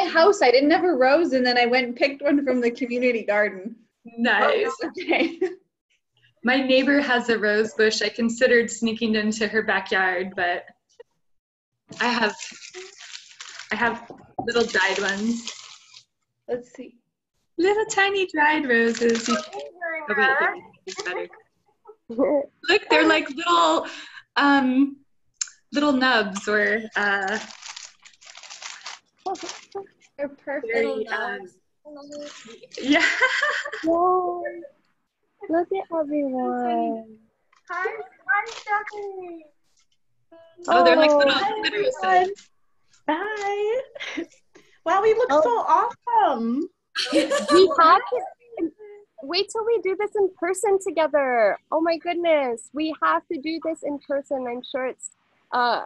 house. I didn't have a rose, and then I went and picked one from the community garden. Nice. Okay. My neighbor has a rose bush. I considered sneaking into her backyard, but I have little dried ones. Let's see. Little tiny dried roses. Oh, wait, here, it's better. Look, they're like little nubs, or They're perfect. very, yeah. Whoa. Look at everyone. Hi, Stephanie. Oh, they're like little Hi, clitorises. Bye. Wow, we look so awesome. We have to wait till we do this in person together. Oh my goodness, we have to do this in person. I'm sure it's I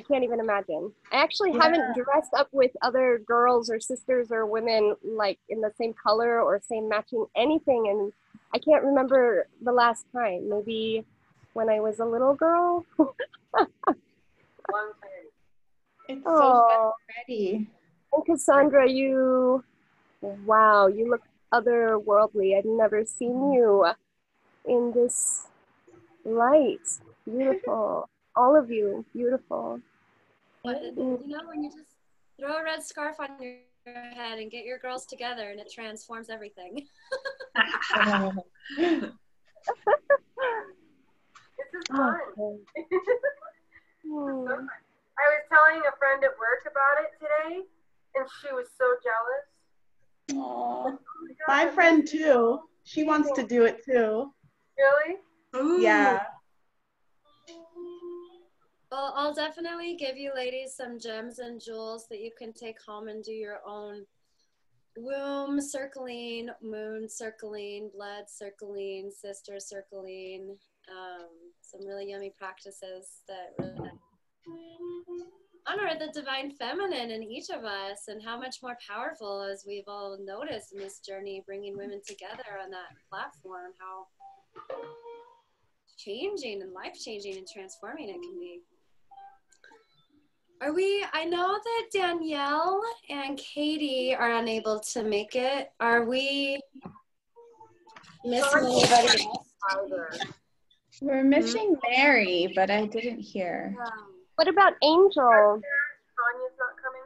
can't even imagine. I actually haven't dressed up with other girls or sisters or women like in the same color or same matching anything, and I can't remember the last time. Maybe when I was a little girl. It's so fun already. And Cassandra, wow, you look otherworldly. I've never seen you in this light. Beautiful. All of you, beautiful. You know, when you just throw a red scarf on your head and get your girls together, and it transforms everything. This is fun. I was telling a friend at work about it today, and she was so jealous. Aww. My friend too. She wants to do it too. Really? Ooh. Yeah. Well, I'll definitely give you ladies some gems and jewels that you can take home and do your own womb circling, moon circling, blood circling, sister circling, some really yummy practices that really honor the divine feminine in each of us, and how much more powerful, as we've all noticed in this journey, bringing women together on that platform, how changing and life-changing and transforming it can be. I know that Danielle and Katie are unable to make it. Are we missing anybody else? We're missing Mary, but I didn't hear. What about Angel? Tanya's not coming.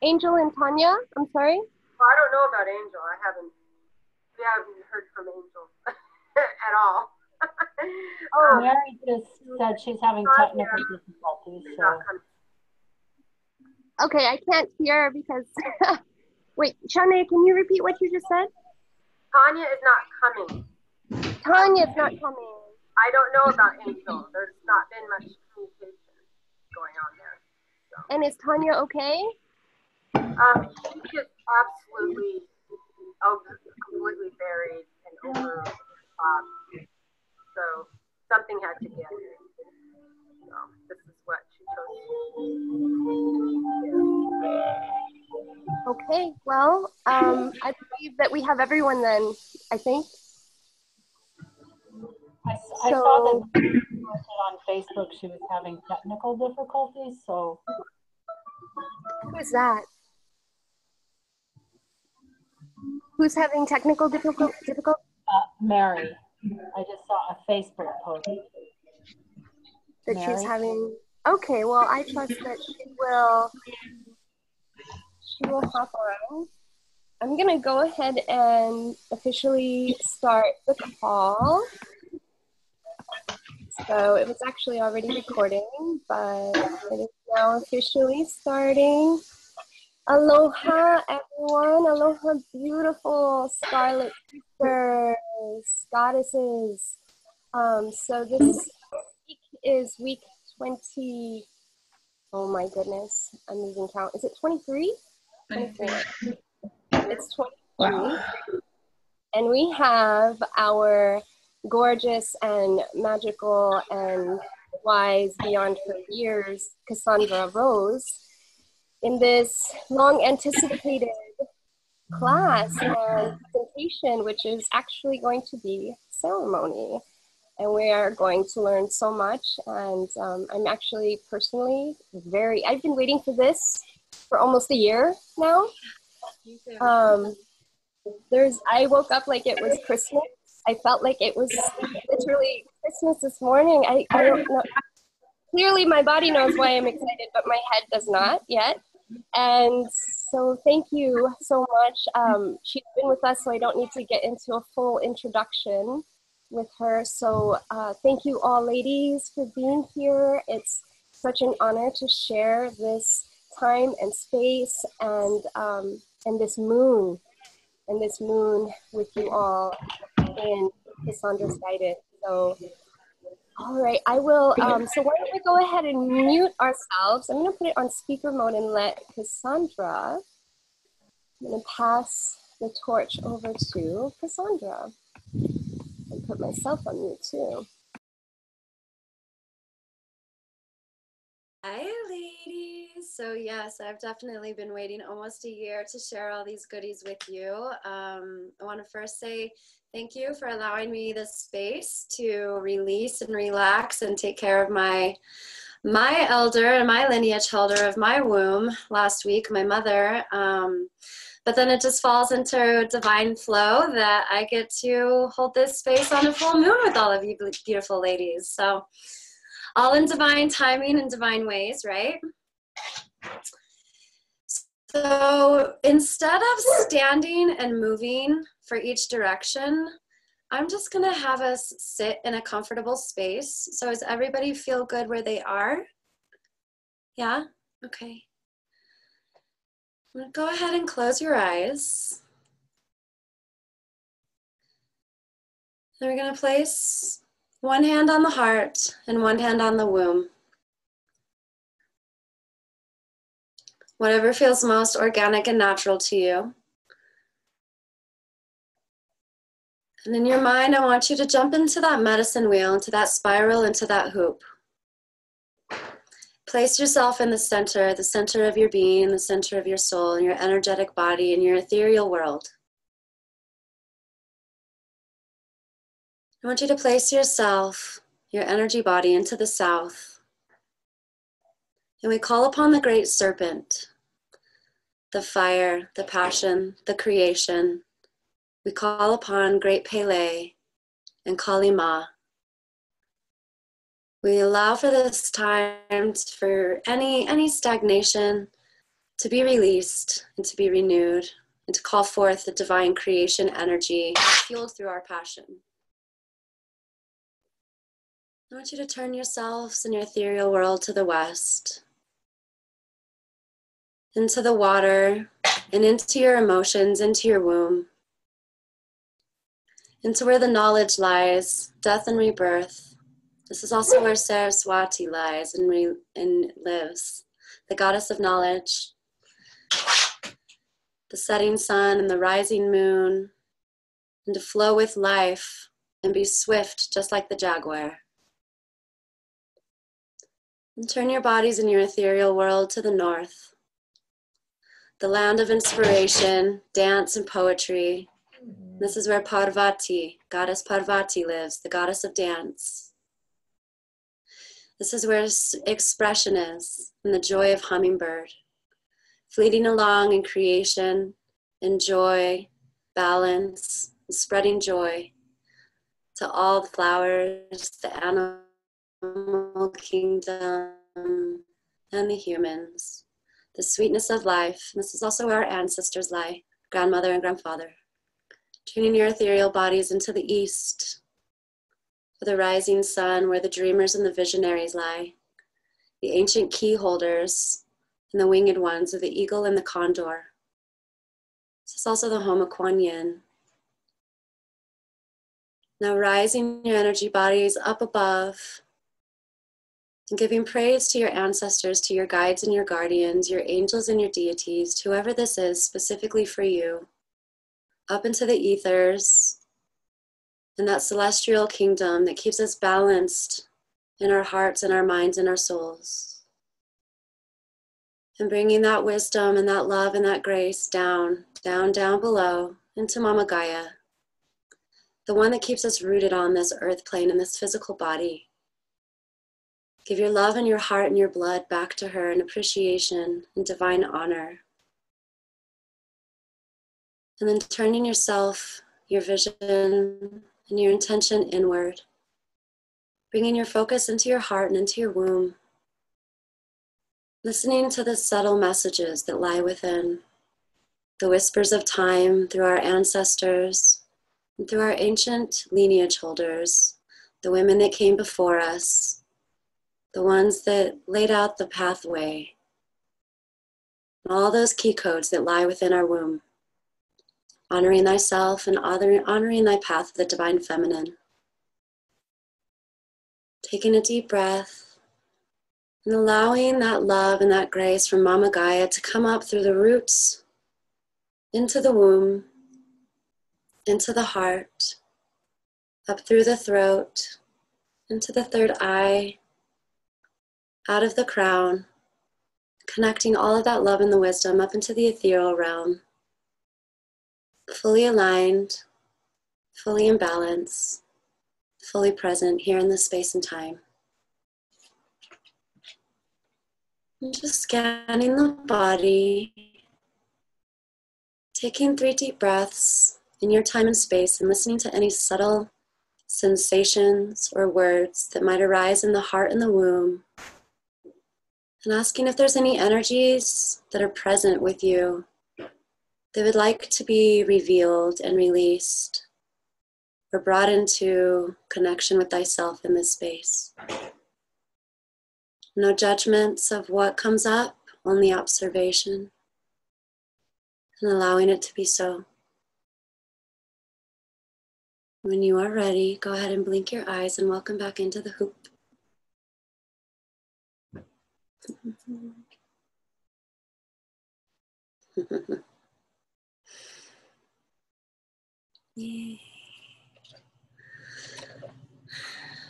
Angel and Tanya? I'm sorry? Well, I don't know about Angel. We haven't heard from Angel at all. Oh, Mary just said she's having technical difficulties. So. Okay, I can't hear because. Wait, Shanae, can you repeat what you just said? Tanya is not coming. Tanya's not coming. I don't know about Angel. There's not been much communication going on there. So. And is Tanya okay? She's just absolutely completely buried and over. So something had to give. So this is what she chose. Okay, well, I believe that we have everyone then, I think. I saw that on Facebook she was having technical difficulties, so. Who is that? Who's having technical difficulties? Mary. I just saw a Facebook post. That Mary? She's having, okay, well, I trust that she will hop on. I'm gonna go ahead and officially start the call. So it was actually already recording, but it is now officially starting. Aloha, everyone. Aloha, beautiful scarlet sisters, goddesses. So this week is week 20. Oh my goodness, I'm losing count. Is it 23? 24. It's 23. Wow. And we have our gorgeous and magical and wise beyond her years, Cassandra Rose, in this long anticipated class and presentation, which is actually going to be ceremony. And we are going to learn so much. And I'm actually personally I've been waiting for this for almost a year now. I woke up like it was Christmas. I felt like it was literally Christmas this morning. I don't know. Clearly my body knows why I'm excited, but my head does not yet. And so thank you so much. She's been with us, so I don't need to get into a full introduction with her. So thank you all ladies for being here. It's such an honor to share this time and space and this moon with you all in Cassandra's guidance. So, all right, I will, so why don't we go ahead and mute ourselves. I'm gonna put it on speaker mode and let Cassandra, I'm gonna pass the torch over to Cassandra and put myself on mute too. Hi, ladies. So yes, I've definitely been waiting almost a year to share all these goodies with you. I want to first say thank you for allowing me this space to release and relax and take care of my elder and my lineage elder of my womb last week, my mother. But then it just falls into divine flow that I get to hold this space on a full moon with all of you beautiful ladies. So all in divine timing and divine ways, right? So instead of standing and moving for each direction, I'm just gonna have us sit in a comfortable space. So does everybody feel good where they are? Yeah? Okay. Go ahead and close your eyes. Then we're gonna place one hand on the heart and one hand on the womb. Whatever feels most organic and natural to you. And in your mind, I want you to jump into that medicine wheel, into that spiral, into that hoop. Place yourself in the center of your being, the center of your soul, and your energetic body, and your ethereal world. I want you to place yourself, your energy body, into the south. And we call upon the great serpent, the fire, the passion, the creation. We call upon great Pele and Kali Ma. We allow for this time for any stagnation to be released and to be renewed and to call forth the divine creation energy fueled through our passion. I want you to turn yourselves in your ethereal world to the west, into the water, and into your emotions, into your womb, into where the knowledge lies, death and rebirth. This is also where Saraswati lies and lives, the goddess of knowledge, the setting sun and the rising moon, and to flow with life and be swift just like the jaguar. And turn your bodies in your ethereal world to the north, the land of inspiration, dance, and poetry. This is where Parvati, goddess Parvati lives, the goddess of dance. This is where expression is, and the joy of hummingbird, fleeting along in creation, in joy, balance, and spreading joy to all the flowers, the animals, kingdom and the humans, the sweetness of life. This is also where our ancestors lie, grandmother and grandfather. Tuning your ethereal bodies into the east, for the rising sun, where the dreamers and the visionaries lie, the ancient key holders and the winged ones of the eagle and the condor. This is also the home of Kuan Yin. Now rising your energy bodies up above, and giving praise to your ancestors, to your guides and your guardians, your angels and your deities, whoever this is specifically for you, up into the ethers, in that celestial kingdom that keeps us balanced in our hearts and our minds and our souls. And bringing that wisdom and that love and that grace down, down, down below into Mama Gaia, the one that keeps us rooted on this earth plane in this physical body. Give your love and your heart and your blood back to her in appreciation and divine honor. And then turning yourself, your vision, and your intention inward. Bringing your focus into your heart and into your womb. Listening to the subtle messages that lie within. The whispers of time through our ancestors and through our ancient lineage holders. The women that came before us. The ones that laid out the pathway. And all those key codes that lie within our womb. Honoring thyself and honoring thy path of the divine feminine. Taking a deep breath and allowing that love and that grace from Mama Gaia to come up through the roots, into the womb, into the heart, up through the throat, into the third eye, out of the crown, connecting all of that love and the wisdom up into the ethereal realm. Fully aligned, fully in balance, fully present here in this space and time. And just scanning the body, taking 3 deep breaths in your time and space and listening to any subtle sensations or words that might arise in the heart and the womb. And asking if there's any energies that are present with you that would like to be revealed and released or brought into connection with thyself in this space. No judgments of what comes up, only observation and allowing it to be so. When you are ready, go ahead and blink your eyes and welcome back into the hoop.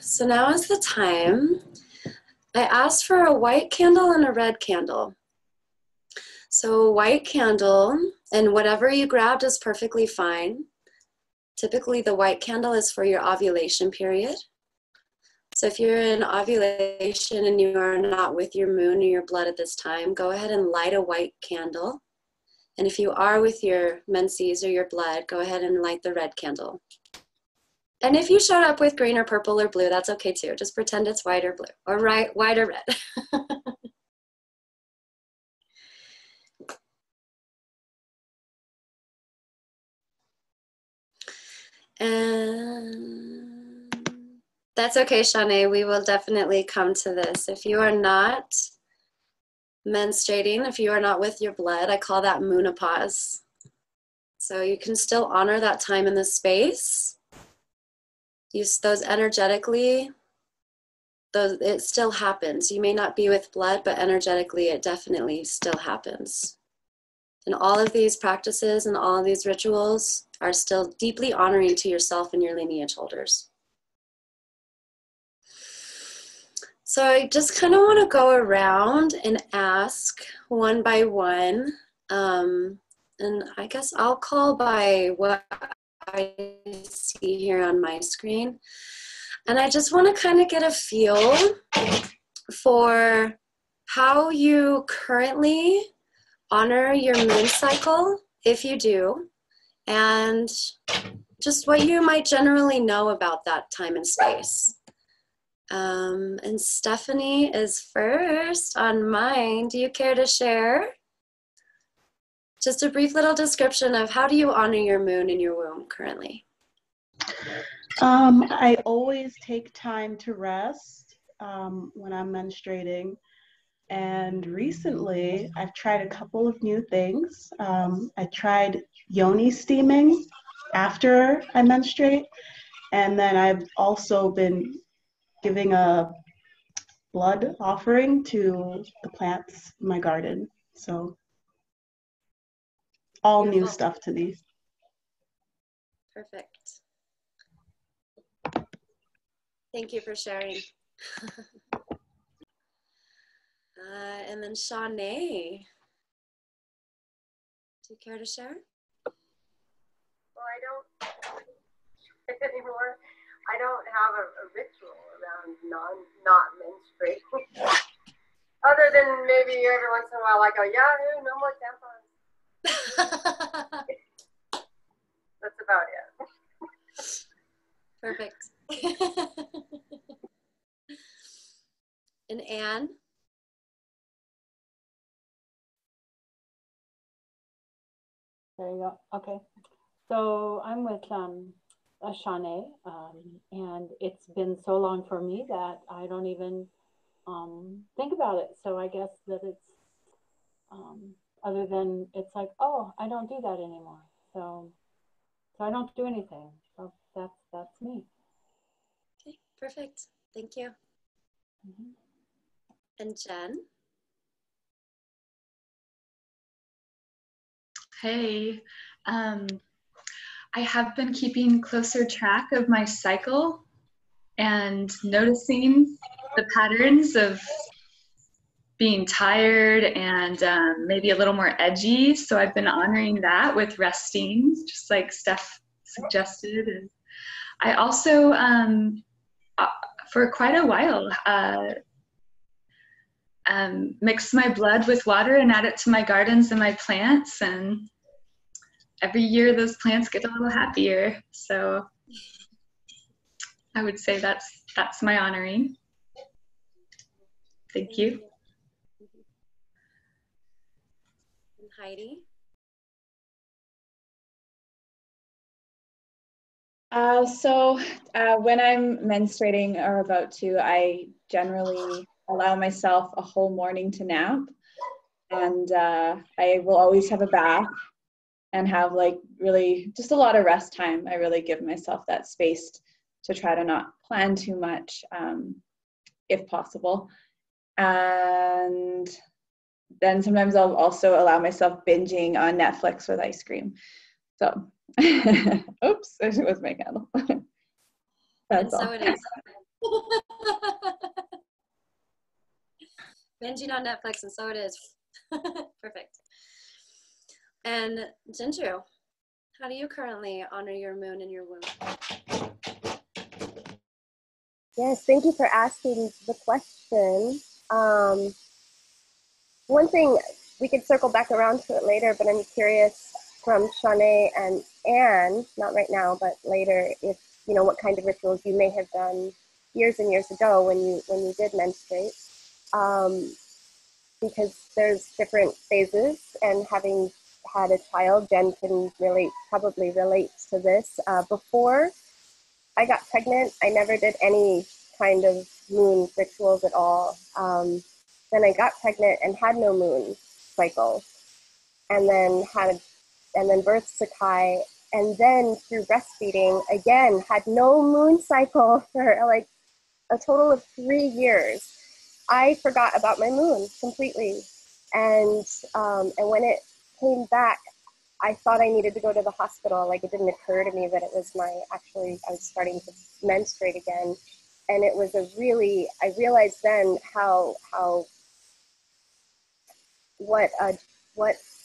So now is the time. I asked for a white candle and a red candle. So a white candle, and whatever you grabbed is perfectly fine. Typically the white candle is for your ovulation period. So if you're in ovulation and you are not with your moon or your blood at this time, go ahead and light a white candle. And if you are with your menses or your blood, go ahead and light the red candle. And if you showed up with green or purple or blue, that's okay too. Just pretend it's white or blue, or white or red. And that's okay, Shanae. We will definitely come to this. If you are not menstruating, if you are not with your blood, I call that menopause. So you can still honor that time in the space. Use those energetically. It still happens. You may not be with blood, but energetically it definitely still happens. And all of these practices and all of these rituals are still deeply honoring to yourself and your lineage holders. So I just kind of want to go around and ask one by one. And I guess I'll call by what I see here on my screen. And I just want to kind of get a feel for how you currently honor your moon cycle, if you do, and just what you might generally know about that time and space. And Stephanie is first on mine. Do you care to share? Just a brief little description of how do you honor your moon in your womb currently? I always take time to rest when I'm menstruating. And recently, I've tried a couple of new things. I tried yoni steaming after I menstruate. And then I've also been giving a blood offering to the plants in my garden. So all Beautiful. new stuff to me. Perfect. Thank you for sharing. And then Shanae, do you care to share? Well, I don't anymore. I don't have a ritual around not menstruating. Other than maybe every once in a while I go, Yahoo, no more tampons. That's about it. Perfect. And Anne? There you go. Okay. So I'm with Shanae, and it's been so long for me that I don't even think about it. So I guess that it's, other than it's like, oh, I don't do that anymore. So I don't do anything. So that's me. Okay, perfect. Thank you. Mm-hmm. And Jen? Hey, I have been keeping closer track of my cycle and noticing the patterns of being tired and maybe a little more edgy. So I've been honoring that with resting, just like Steph suggested. And I also, for quite a while, mix my blood with water and add it to my gardens and my plants. And every year those plants get a little happier. So I would say that's my honoring. Thank you. And Heidi? When I'm menstruating or about to, I generally allow myself a whole morning to nap, and I will always have a bath and have like really just a lot of rest time. I really give myself that space to try to not plan too much, if possible. And then sometimes I'll also allow myself binging on Netflix with ice cream. So, oops, it was my candle. That's and so all. it is. Binging on Netflix, and so it is. Perfect. And Jinju, how do you currently honor your moon and your womb? Yes, thank you for asking the question. One thing, we could circle back around to it later, but I'm curious from Shanae and Anne, not right now, but later, if you know what kind of rituals you may have done years and years ago when you did menstruate, because there's different phases, and having had a child, Jen can probably relate to this. Before I got pregnant, I never did any kind of moon rituals at all. Then I got pregnant and had no moon cycle, and then birthed Sakai, and then through breastfeeding again had no moon cycle for like a total of 3 years. I forgot about my moon completely, and when it came back, I thought I needed to go to the hospital. Like, it didn't occur to me that it was I was starting to menstruate again. And it was I realized then what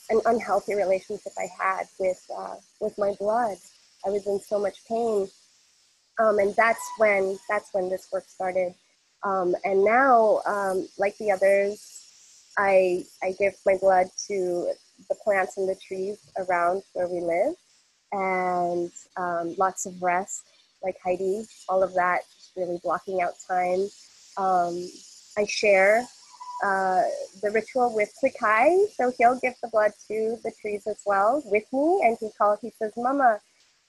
an unhealthy relationship I had with my blood. I was in so much pain. And that's when this work started. And now, like the others, I give my blood to the plants and the trees around where we live, and lots of rest, like Heidi, all of that, just really blocking out time. I share the ritual with Sakai, so he'll give the blood to the trees as well with me, and he says, Mama,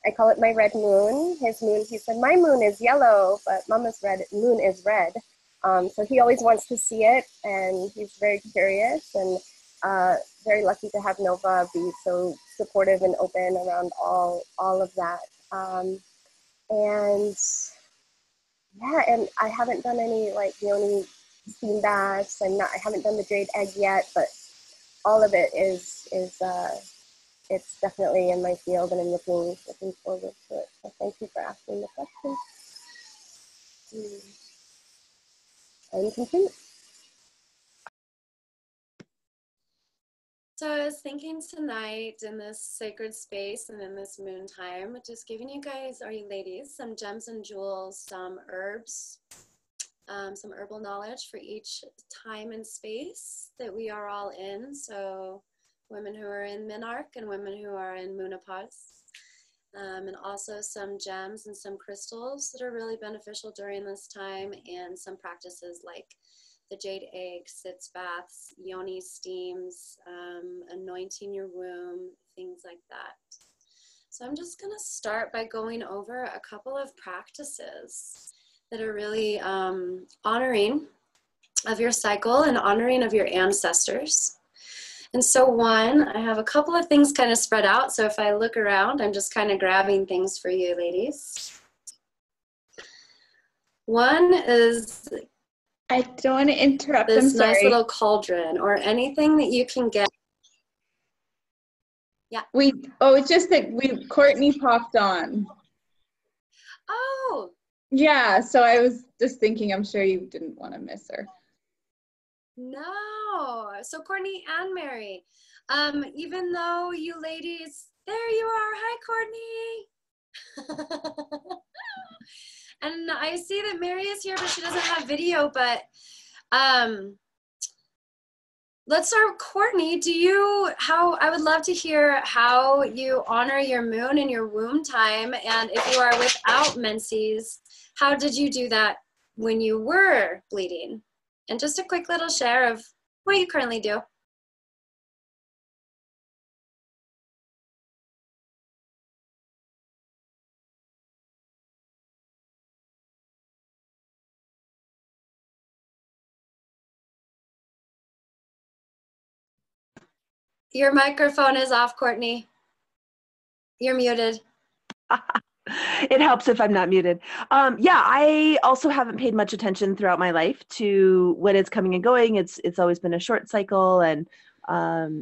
I call it my red moon. His moon, he said, my moon is yellow, but Mama's moon is red. So he always wants to see it, and he's very curious, and very lucky to have Nova be so supportive and open around all of that. And yeah, and I haven't done any like yoni steam baths, and I haven't done the jade egg yet, but all of it is it's definitely in my field, and I'm looking forward to it. So thank you for asking the question. And continue. So I was thinking tonight in this sacred space and in this moon time, just giving you guys, or you ladies, some gems and jewels, some herbs, some herbal knowledge for each time and space that we are all in. So women who are in Minarch and women who are in Moonopause. And also some gems and some crystals that are really beneficial during this time, and some practices like the jade egg, sitz baths, yoni steams, anointing your womb, things like that. So I'm just gonna start by going over a couple of practices that are really honoring of your cycle and honoring of your ancestors. And so one, I have a couple of things kind of spread out. So if I look around, I'm just kind of grabbing things for you ladies. One is, I don't want to interrupt. this I'm sorry. nice little cauldron or anything that you can get. Yeah. It's just that Courtney popped on. Oh. Yeah, so I was just thinking, I'm sure you didn't want to miss her. No. So Courtney and Mary, even though you ladies, there you are. Hi, Courtney. And I see that Mary is here, but she doesn't have video, but let's start with Courtney. I would love to hear how you honor your moon and your womb time. And if you are without menses, how did you do that when you were bleeding? And just a quick little share of what you currently do. Your microphone is off, Courtney. You're muted. It helps if I'm not muted. Yeah, I also haven't paid much attention throughout my life to when it's coming and going. It's always been a short cycle, and I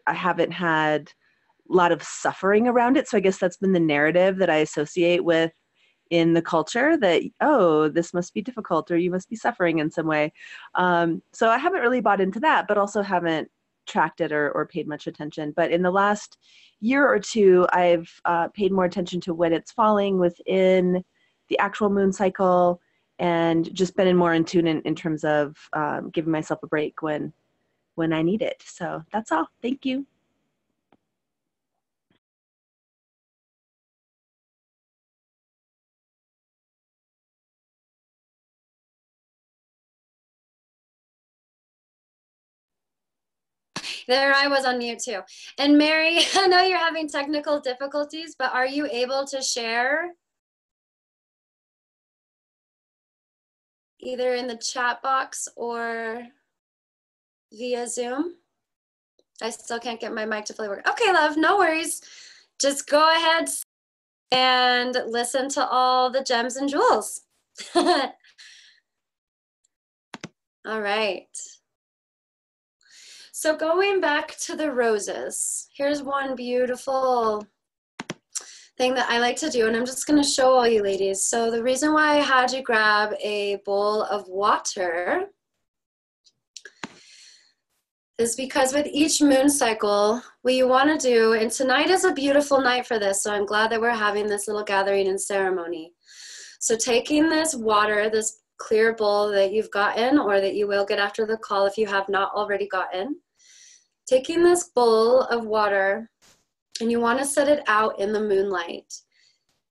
haven't had a lot of suffering around it. So I guess that's been the narrative that I associate with in the culture, that, oh, this must be difficult, or you must be suffering in some way. So I haven't really bought into that, but also haven't tracked it or paid much attention. But in the last year or two, I've paid more attention to when it's falling within the actual moon cycle, and just been more in tune in terms of giving myself a break when I need it. So that's all. Thank you. There, I was on mute too. And Mary, I know you're having technical difficulties, but are you able to share either in the chat box or via Zoom? I still can't get my mic to fully work. Okay, love, no worries. Just go ahead and listen to all the gems and jewels. All right. So going back to the roses, here's one beautiful thing that I like to do, and I'm just going to show all you ladies. So the reason why I had you grab a bowl of water is because with each moon cycle, what you want to do, and tonight is a beautiful night for this, so I'm glad that we're having this little gathering and ceremony. So taking this water, this clear bowl that you've gotten, or that you will get after the call if you have not already gotten, taking this bowl of water, and you want to set it out in the moonlight.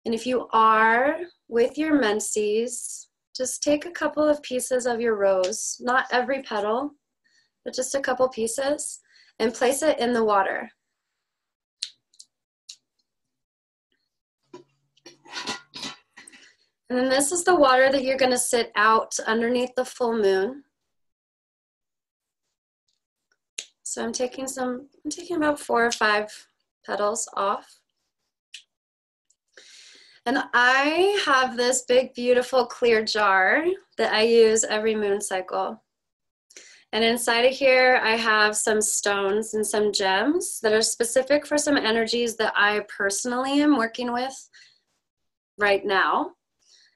And if you are with your menses, just take a couple of pieces of your rose, not every petal, but just a couple pieces, and place it in the water. And then this is the water that you're going to sit out underneath the full moon. So I'm taking about 4 or 5 petals off. And I have this big, beautiful clear jar that I use every moon cycle. And inside of here, I have some stones and some gems that are specific for some energies that I personally am working with right now.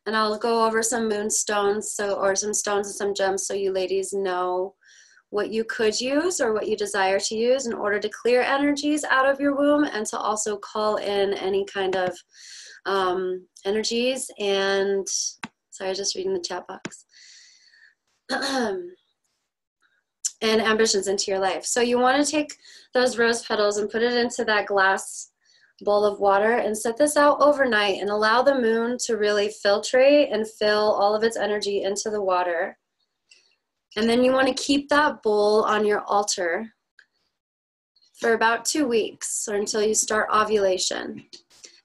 And I'll go over some moonstones, or some stones and some gems, so you ladies know what you could use or what you desire to use in order to clear energies out of your womb, and to also call in any kind of energies and, sorry, just reading the chat box, and ambitions into your life. So you want to take those rose petals and put it into that glass bowl of water and set this out overnight and allow the moon to really filtrate and fill all of its energy into the water. And then you want to keep that bowl on your altar for about 2 weeks or until you start ovulation.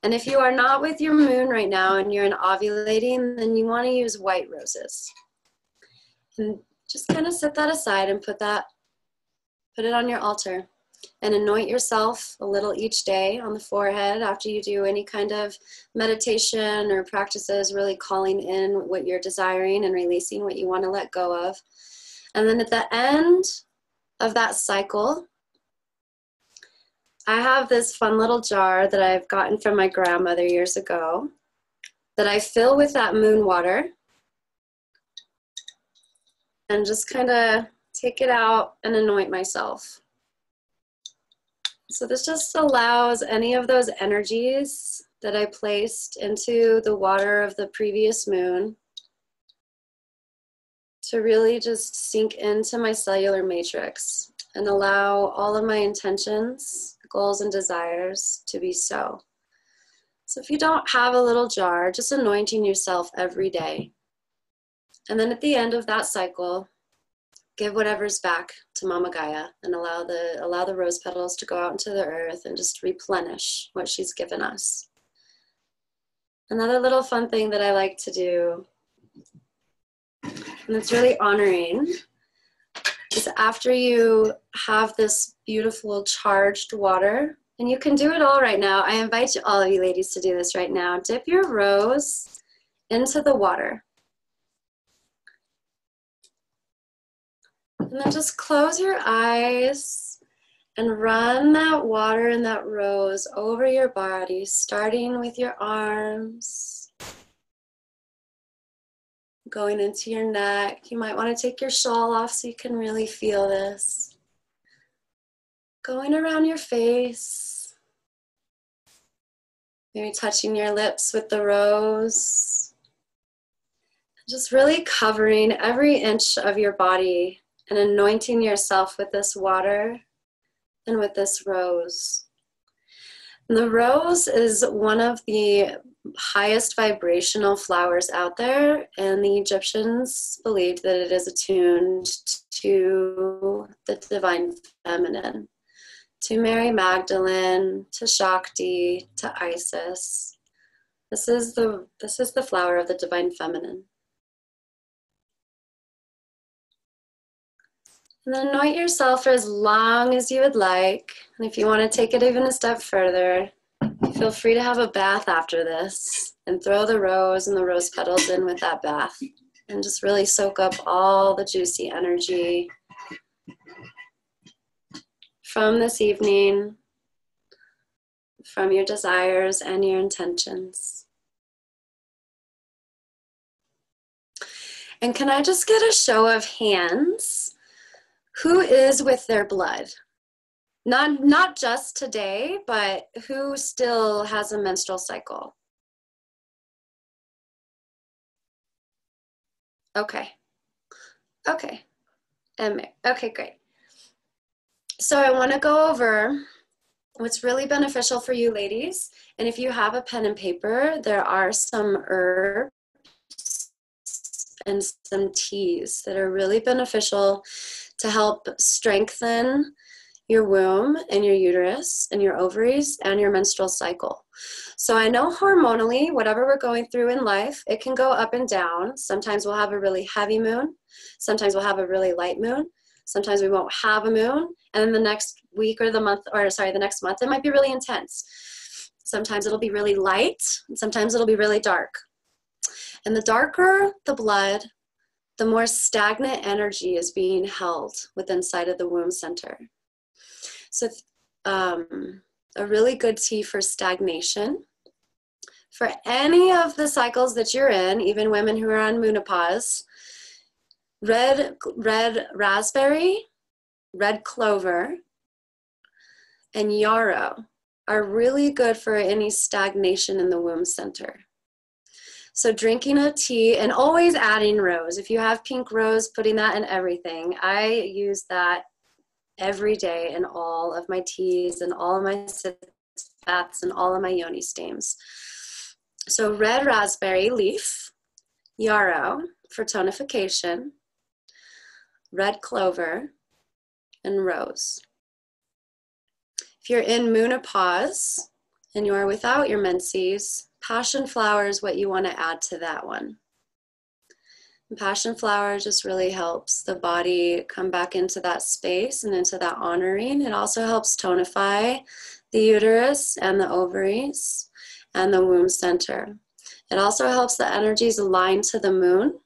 And if you are not with your moon right now and you're in ovulating, then you want to use white roses. And just kind of set that aside and put it on your altar, and anoint yourself a little each day on the forehead after you do any kind of meditation or practices, really calling in what you're desiring and releasing what you want to let go of. And then at the end of that cycle, I have this fun little jar that I've gotten from my grandmother years ago that I fill with that moon water and just kind of take it out and anoint myself. So this just allows any of those energies that I placed into the water of the previous moon to really just sink into my cellular matrix and allow all of my intentions, goals, and desires to be so. So if you don't have a little jar, just anointing yourself every day. And then at the end of that cycle, give whatever's back to Mama Gaia and allow the rose petals to go out into the earth and just replenish what she's given us. Another little fun thing that I like to do, and it's really honoring, is after you have this beautiful charged water, and you can do it all right now. I invite all of you ladies to do this right now. Dip your rose into the water. And then just close your eyes and run that water and that rose over your body, starting with your arms, going into your neck. You might want to take your shawl off so you can really feel this. Going around your face, maybe touching your lips with the rose. Just really covering every inch of your body and anointing yourself with this water and with this rose. And the rose is one of the highest vibrational flowers out there, and the Egyptians believed that it is attuned to the divine feminine, to Mary Magdalene, to Shakti, to Isis. This is the flower of the divine feminine. And then anoint yourself for as long as you would like. And if you want to take it even a step further, feel free to have a bath after this and throw the rose and the rose petals in with that bath and just really soak up all the juicy energy from this evening, from your desires and your intentions. And can I just get a show of hands? Who is with their blood? Not just today, but who still has a menstrual cycle? Okay. Okay, great. So I want to go over what's really beneficial for you ladies. And if you have a pen and paper, there are some herbs and some teas that are really beneficial to help strengthen your womb and your uterus and your ovaries and your menstrual cycle. So I know hormonally, whatever we're going through in life, it can go up and down. Sometimes we'll have a really heavy moon. Sometimes we'll have a really light moon. Sometimes we won't have a moon. And then the next week or the next month, it might be really intense. Sometimes it'll be really light. And sometimes it'll be really dark. And the darker the blood, the more stagnant energy is being held within inside of the womb center. So a really good tea for stagnation. For any of the cycles that you're in, even women who are on menopause, red raspberry red clover, and yarrow are really good for any stagnation in the womb center. So drinking a tea and always adding rose. If you have pink rose, putting that in everything. I use that every day in all of my teas and all of my sitz baths and all of my yoni steams. So red raspberry leaf, yarrow for tonification, red clover, and rose. If you're in menopause and you are without your menses, passion flower is what you want to add to that one. And passion flower just really helps the body come back into that space and into that honoring. It also helps tonify the uterus and the ovaries and the womb center. It also helps the energies align to the moon.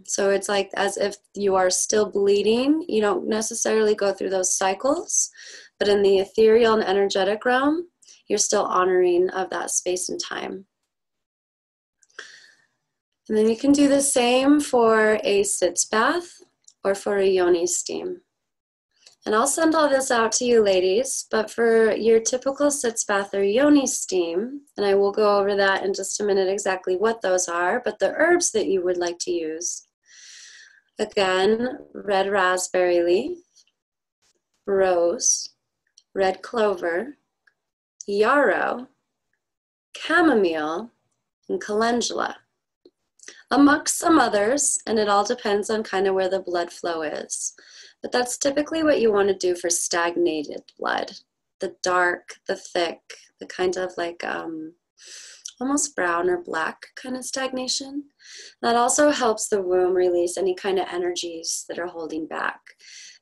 So it's like as if you are still bleeding. You don't necessarily go through those cycles, but in the ethereal and energetic realm, you're still honoring of that space and time. And then you can do the same for a sitz bath or for a yoni steam. And I'll send all this out to you ladies, but for your typical sitz bath or yoni steam, and I will go over that in just a minute exactly what those are, but the herbs that you would like to use. Again, red raspberry leaf, rose, red clover, yarrow, chamomile, and calendula. Amongst some others, and it all depends on kind of where the blood flow is. But that's typically what you want to do for stagnated blood. The dark, the thick, the kind of like almost brown or black kind of stagnation. That also helps the womb release any kind of energies that are holding back.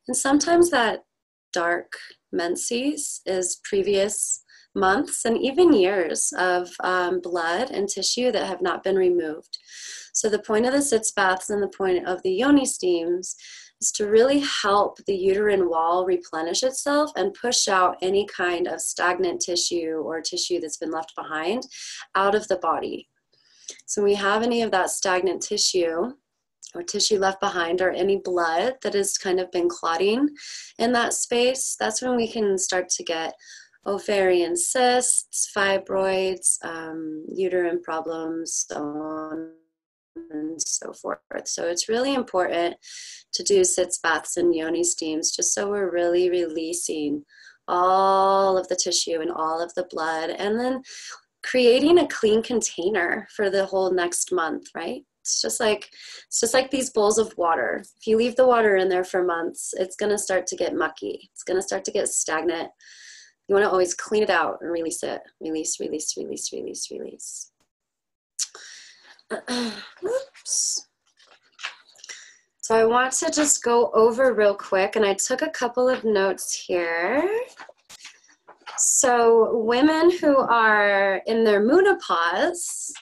And sometimes that dark menses is previous months and even years of blood and tissue that have not been removed. So the point of the sitz baths and the point of the yoni steams is to really help the uterine wall replenish itself and push out any kind of stagnant tissue or tissue that's been left behind out of the body. So when we have any of that stagnant tissue or tissue left behind or any blood that has kind of been clotting in that space, that's when we can start to get ovarian cysts, fibroids, uterine problems, so on and so forth. So it's really important to do sitz baths and yoni steams just so we're really releasing all of the tissue and all of the blood, and then creating a clean container for the whole next month, right? It's just like these bowls of water. If you leave the water in there for months, it's going to start to get mucky. It's going to start to get stagnant. You want to always clean it out and release it. Release, release, release, release, release. Oops. So I want to just go over real quick, and I took a couple of notes here. So women who are in their menopause,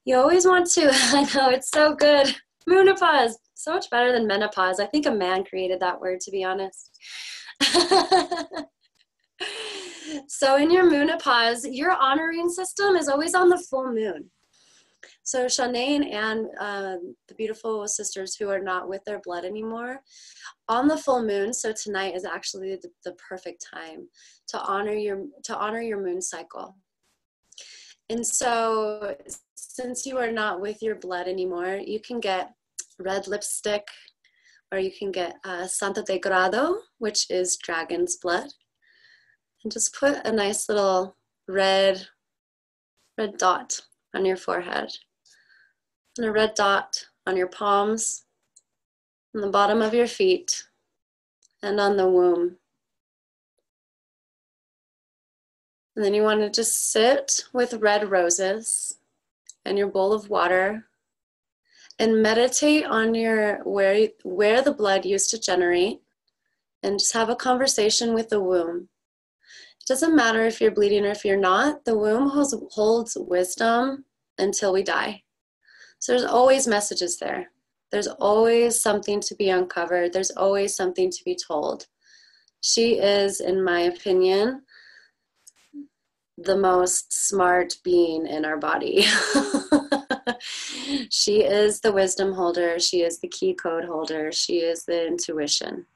you always want to, I know it's so good, menopause, so much better than menopause. I think a man created that word, to be honest. So in your menopause, your honoring system is always on the full moon. So Shanae and Anne, the beautiful sisters who are not with their blood anymore, on the full moon, so tonight is actually the perfect time to honor your moon cycle. And so since you are not with your blood anymore, you can get red lipstick, or you can get Santo de Grado, which is dragon's blood. And just put a nice little red dot on your forehead. And a red dot on your palms, on the bottom of your feet, and on the womb. And then you want to just sit with red roses and your bowl of water and meditate on where the blood used to generate, and just have a conversation with the womb. It doesn't matter if you're bleeding or if you're not. The womb holds wisdom until we die. So there's always messages there. There's always something to be uncovered. There's always something to be told. She is, in my opinion, the most smart being in our body. She is the wisdom holder. She is the key code holder. She is the intuition.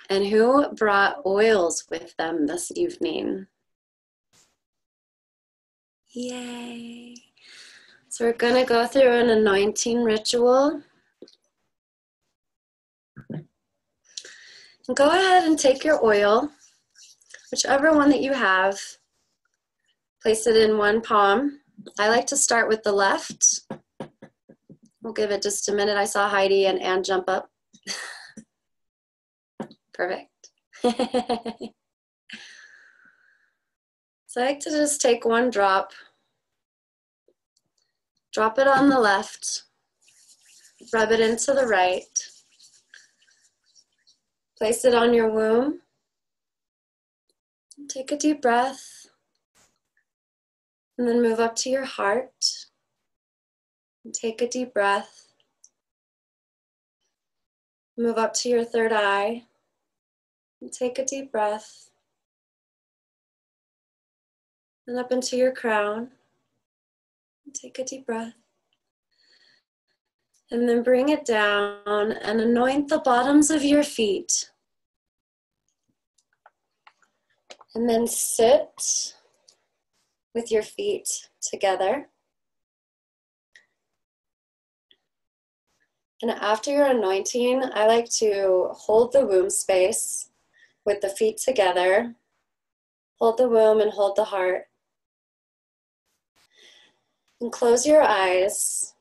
And who brought oils with them this evening? Yay. So we're going to go through an anointing ritual. And go ahead and take your oil, whichever one that you have, place it in one palm. I like to start with the left. We'll give it just a minute. I saw Heidi and Ann jump up. Perfect. So I like to just take one drop, drop it on the left, rub it into the right, place it on your womb, take a deep breath, and then move up to your heart, and take a deep breath, move up to your third eye, and take a deep breath, and up into your crown, and take a deep breath. And then bring it down and anoint the bottoms of your feet. And then sit with your feet together. And after your anointing, I like to hold the womb space with the feet together. Hold the womb and hold the heart. And close your eyes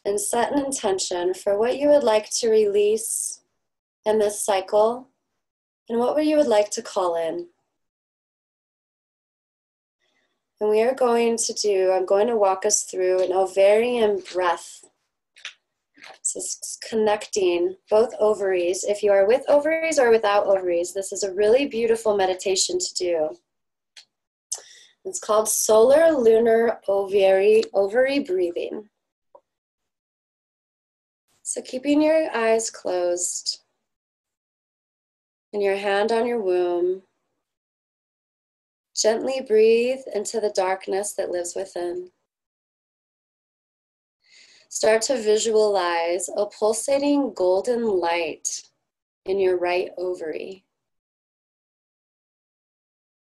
and set an intention for what you would like to release in this cycle and what you would like to call in. And we are going to do, I'm going to walk us through an ovarian breath. This is connecting both ovaries. If you are with ovaries or without ovaries, this is a really beautiful meditation to do. It's called solar lunar ovary breathing. So keeping your eyes closed and your hand on your womb, gently breathe into the darkness that lives within. Start to visualize a pulsating golden light in your right ovary.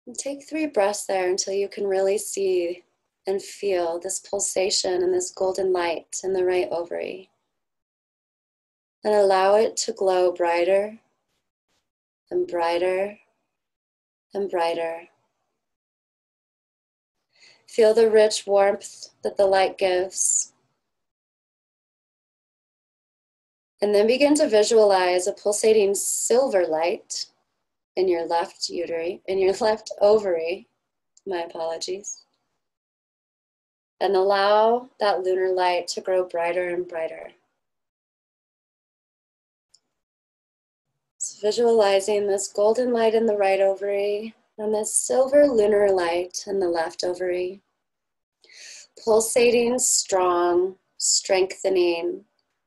And take 3 breaths there until you can really see and feel this pulsation and this golden light in the right ovary. And allow it to glow brighter and brighter and brighter. Feel the rich warmth that the light gives. And then begin to visualize a pulsating silver light in your left ovary, my apologies. And allow that lunar light to grow brighter and brighter. So visualizing this golden light in the right ovary and this silver lunar light in the left ovary. Pulsating strong, strengthening,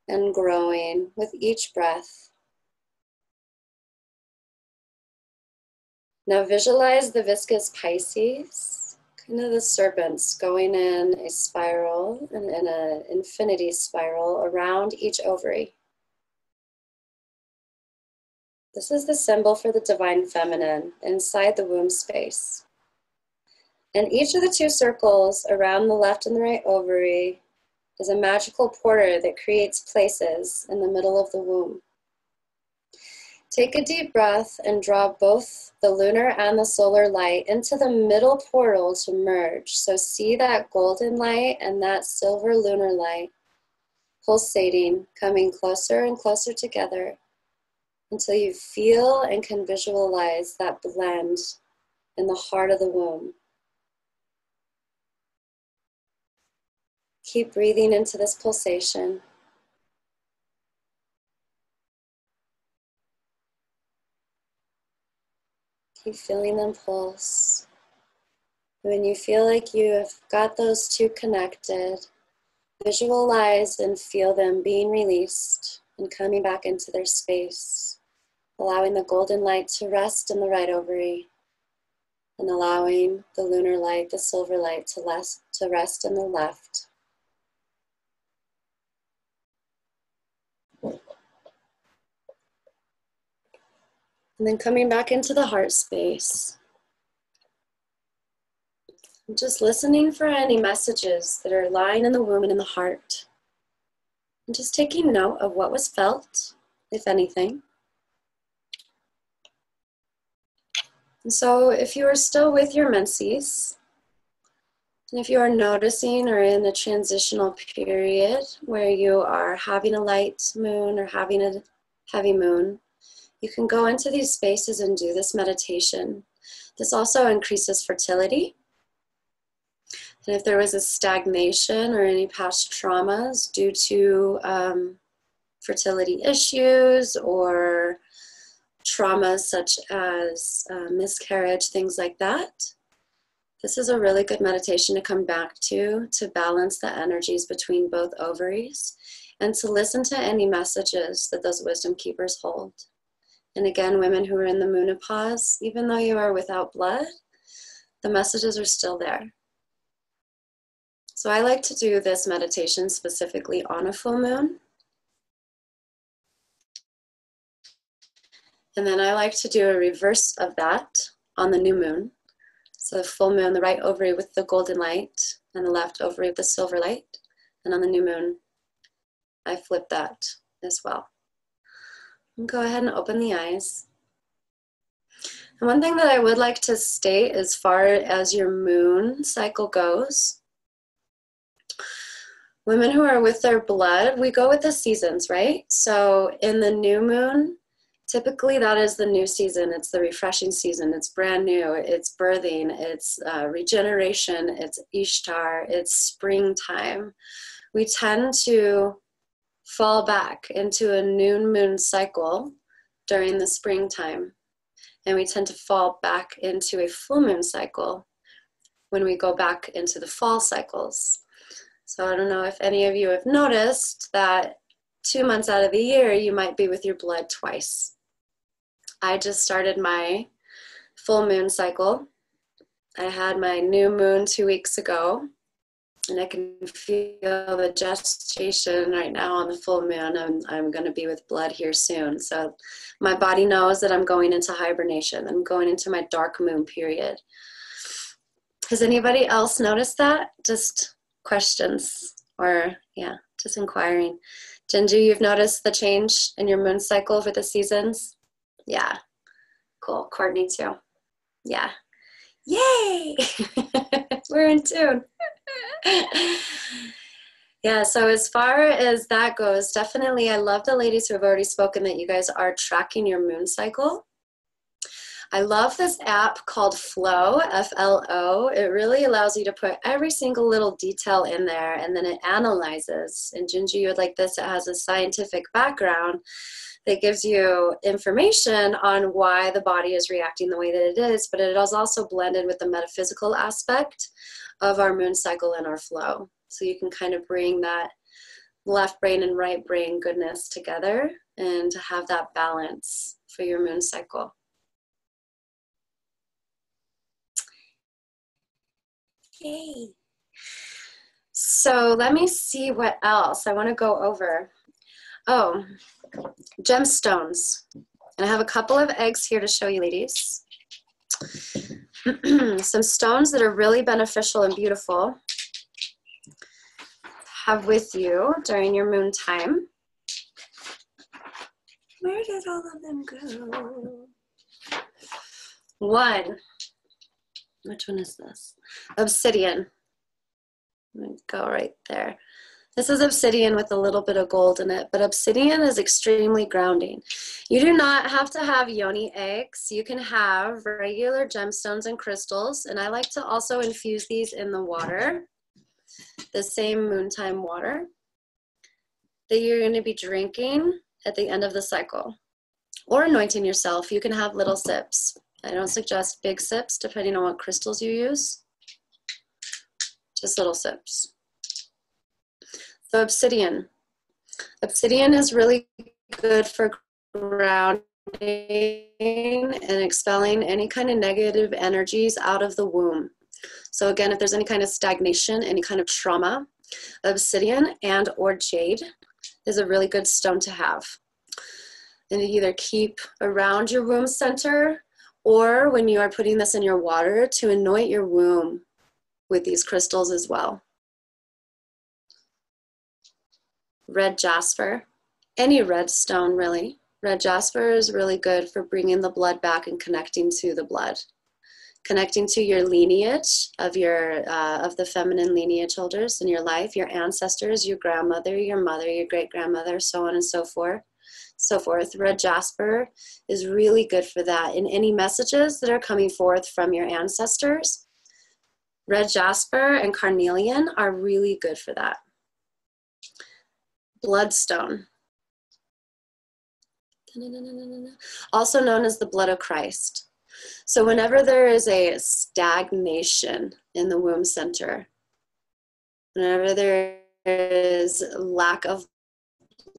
and growing with each breath. Now visualize the viscous Pisces, kind of the serpents going in a spiral and in an infinity spiral around each ovary. This is the symbol for the divine feminine inside the womb space. And each of the 2 circles around the left and the right ovary is a magical portal that creates places in the middle of the womb. Take a deep breath and draw both the lunar and the solar light into the middle portal to merge. So see that golden light and that silver lunar light pulsating, coming closer and closer together until you feel and can visualize that blend in the heart of the womb. Keep breathing into this pulsation. Keep feeling them pulse. When you feel like you have got those 2 connected, visualize and feel them being released and coming back into their space, allowing the golden light to rest in the right ovary and allowing the lunar light, the silver light, to to rest in the left. And then coming back into the heart space. Just listening for any messages that are lying in the womb and in the heart. And just taking note of what was felt, if anything. And so if you are still with your menses, and if you are noticing or in a transitional period where you are having a light moon or having a heavy moon, you can go into these spaces and do this meditation. This also increases fertility. And if there was a stagnation or any past traumas due to fertility issues or traumas such as miscarriage, things like that, this is a really good meditation to come back to balance the energies between both ovaries and to listen to any messages that those wisdom keepers hold. And again, women who are in the menopause, even though you are without blood, the messages are still there. So I like to do this meditation specifically on a full moon. And then I like to do a reverse of that on the new moon. So the full moon, the right ovary with the golden light and the left ovary with the silver light. And on the new moon, I flip that as well. And go ahead and open the eyes. And one thing that I would like to state as far as your moon cycle goes, women who are with their blood, we go with the seasons, right? So in the new moon, typically that is the new season. It's the refreshing season. It's brand new. It's birthing. It's regeneration. It's Ishtar. It's springtime. We tend to fall back into a new moon cycle during the springtime. And we tend to fall back into a full moon cycle when we go back into the fall cycles. So I don't know if any of you have noticed that 2 months out of the year, you might be with your blood twice. I just started my full moon cycle. I had my new moon 2 weeks ago, and I can feel the gestation right now on the full moon. I'm going to be with blood here soon. So my body knows that I'm going into hibernation. I'm going into my dark moon period. Has anybody else noticed that? Just questions or, yeah, just inquiring. Jinju, you've noticed the change in your moon cycle for the seasons? Yeah, cool. Courtney too. Yeah. Yay! We're in tune. Yeah, so as far as that goes, definitely I love the ladies who have already spoken that you guys are tracking your moon cycle. I love this app called Flow, F-L-O. It really allows you to put every single little detail in there, and then it analyzes. And Jinju, you would like this. It has a scientific background that gives you information on why the body is reacting the way that it is, but it is also blended with the metaphysical aspect of our moon cycle and our flow. So you can kind of bring that left brain and right brain goodness together and to have that balance for your moon cycle. Yay. So let me see what else I want to go over. Oh, gemstones. And I have a couple of eggs here to show you, ladies. Some stones that are really beneficial and beautiful to have with you during your moon time. Where did all of them go? One. Which one is this? Obsidian. I'm going to go right there. This is obsidian with a little bit of gold in it, but obsidian is extremely grounding. You do not have to have yoni eggs. You can have regular gemstones and crystals, and I like to also infuse these in the water, the same moontime water that you're going to be drinking at the end of the cycle. Or anointing yourself. You can have little sips. I don't suggest big sips, depending on what crystals you use. Just little sips. So obsidian. Obsidian is really good for grounding and expelling any kind of negative energies out of the womb. So again, if there's any kind of stagnation, any kind of trauma, obsidian and or jade is a really good stone to have. And you either keep around your womb center, or when you are putting this in your water, to anoint your womb with these crystals as well. Red jasper, any red stone really. Red jasper is really good for bringing the blood back and connecting to the blood. Connecting to your lineage of the feminine lineage holders in your life, your ancestors, your grandmother, your mother, your great-grandmother, so on and so forth. Red jasper is really good for that. In any messages that are coming forth from your ancestors, red jasper and carnelian are really good for that. Bloodstone, also known as the blood of Christ. So whenever there is a stagnation in the womb center, whenever there is lack of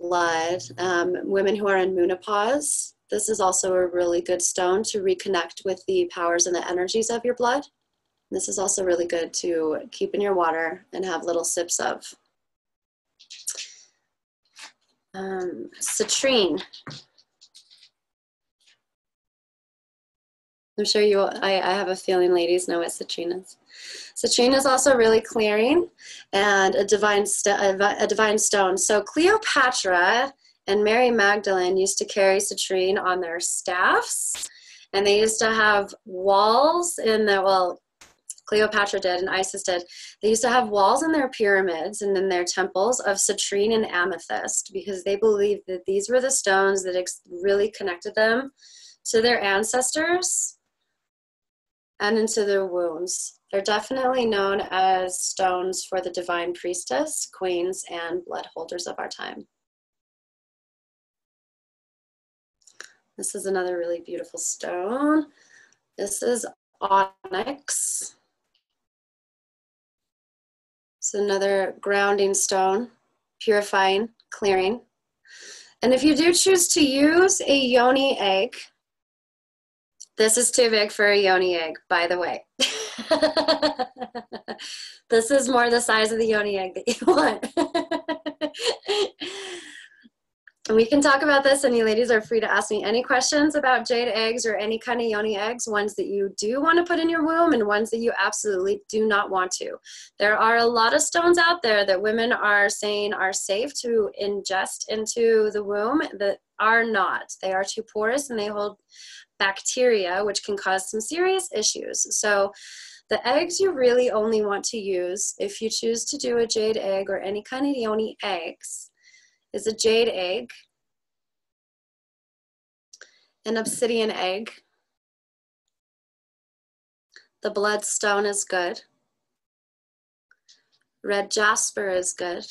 blood, women who are in menopause, this is also a really good stone to reconnect with the powers and the energies of your blood. This is also really good to keep in your water and have little sips of. Citrine. I'm sure I have a feeling ladies know what citrine is. Citrine is also really clearing and a divine stone. So Cleopatra and Mary Magdalene used to carry citrine on their staffs, and they used to have walls in the, well, Cleopatra did and Isis did. They used to have walls in their pyramids and in their temples of citrine and amethyst, because they believed that these were the stones that really connected them to their ancestors and into their wombs. They're definitely known as stones for the divine priestess, queens, and blood holders of our time. This is another really beautiful stone. This is onyx. It's another grounding stone, purifying, clearing. And if you do choose to use a yoni egg, this is too big for a yoni egg, by the way. This is more the size of the yoni egg that you want. And we can talk about this, and you ladies are free to ask me any questions about jade eggs or any kind of yoni eggs, ones that you do want to put in your womb and ones that you absolutely do not want to. There are a lot of stones out there that women are saying are safe to ingest into the womb that are not. They are too porous and they hold bacteria, which can cause some serious issues. So the eggs you really only want to use, if you choose to do a jade egg or any kind of yoni eggs, is a jade egg, an obsidian egg. The bloodstone is good. Red jasper is good.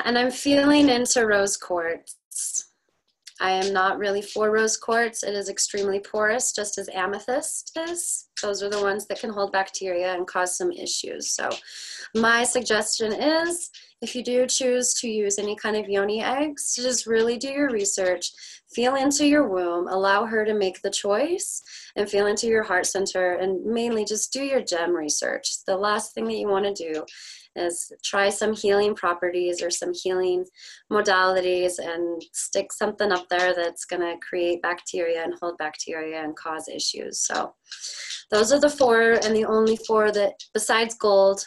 And I'm feeling into rose quartz. I am not really for rose quartz. It is extremely porous, just as amethyst is. Those are the ones that can hold bacteria and cause some issues. So my suggestion is, if you do choose to use any kind of yoni eggs, to just really do your research, feel into your womb, allow her to make the choice, and feel into your heart center, and mainly just do your gem research. The last thing that you want to do is try some healing properties or some healing modalities and stick something up there that's going to create bacteria and hold bacteria and cause issues. So those are the 4 and the only 4 that, besides gold,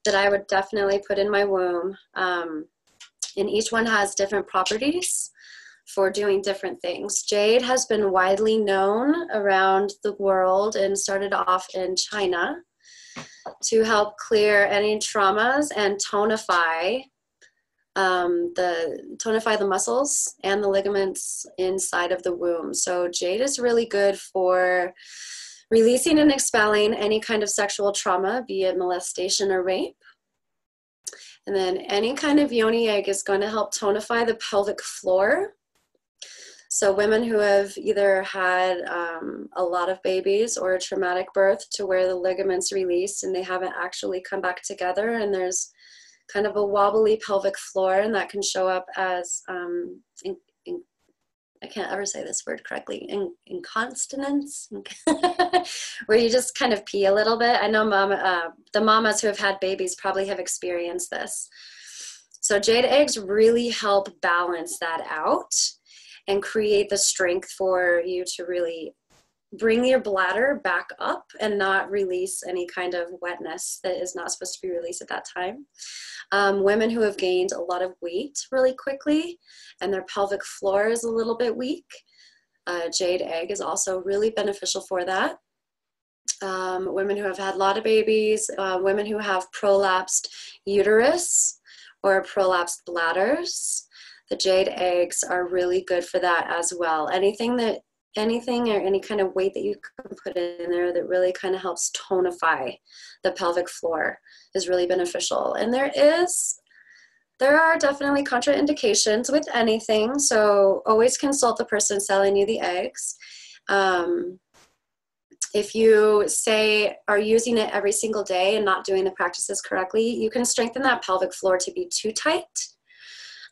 that I would definitely put in my womb. And each one has different properties for doing different things. Jade has been widely known around the world and started off in China to help clear any traumas and tonify the muscles and the ligaments inside of the womb. So jade is really good for releasing and expelling any kind of sexual trauma, be it molestation or rape. And then any kind of yoni egg is going to help tonify the pelvic floor. So women who have either had a lot of babies or a traumatic birth to where the ligaments released and they haven't actually come back together, and there's kind of a wobbly pelvic floor, and that can show up as I can't ever say this word correctly, incontinence, where you just kind of pee a little bit. I know the mamas who have had babies probably have experienced this. So jade eggs really help balance that out and create the strength for you to really bring your bladder back up and not release any kind of wetness that is not supposed to be released at that time. Women who have gained a lot of weight really quickly and their pelvic floor is a little bit weak, jade egg is also really beneficial for that. Women who have had a lot of babies, women who have prolapsed uterus or prolapsed bladders, the jade eggs are really good for that as well. Anything or any kind of weight that you can put in there that really kind of helps tonify the pelvic floor is really beneficial. And there are definitely contraindications with anything, so always consult the person selling you the eggs. If you are using it every single day and not doing the practices correctly, you can strengthen that pelvic floor to be too tight,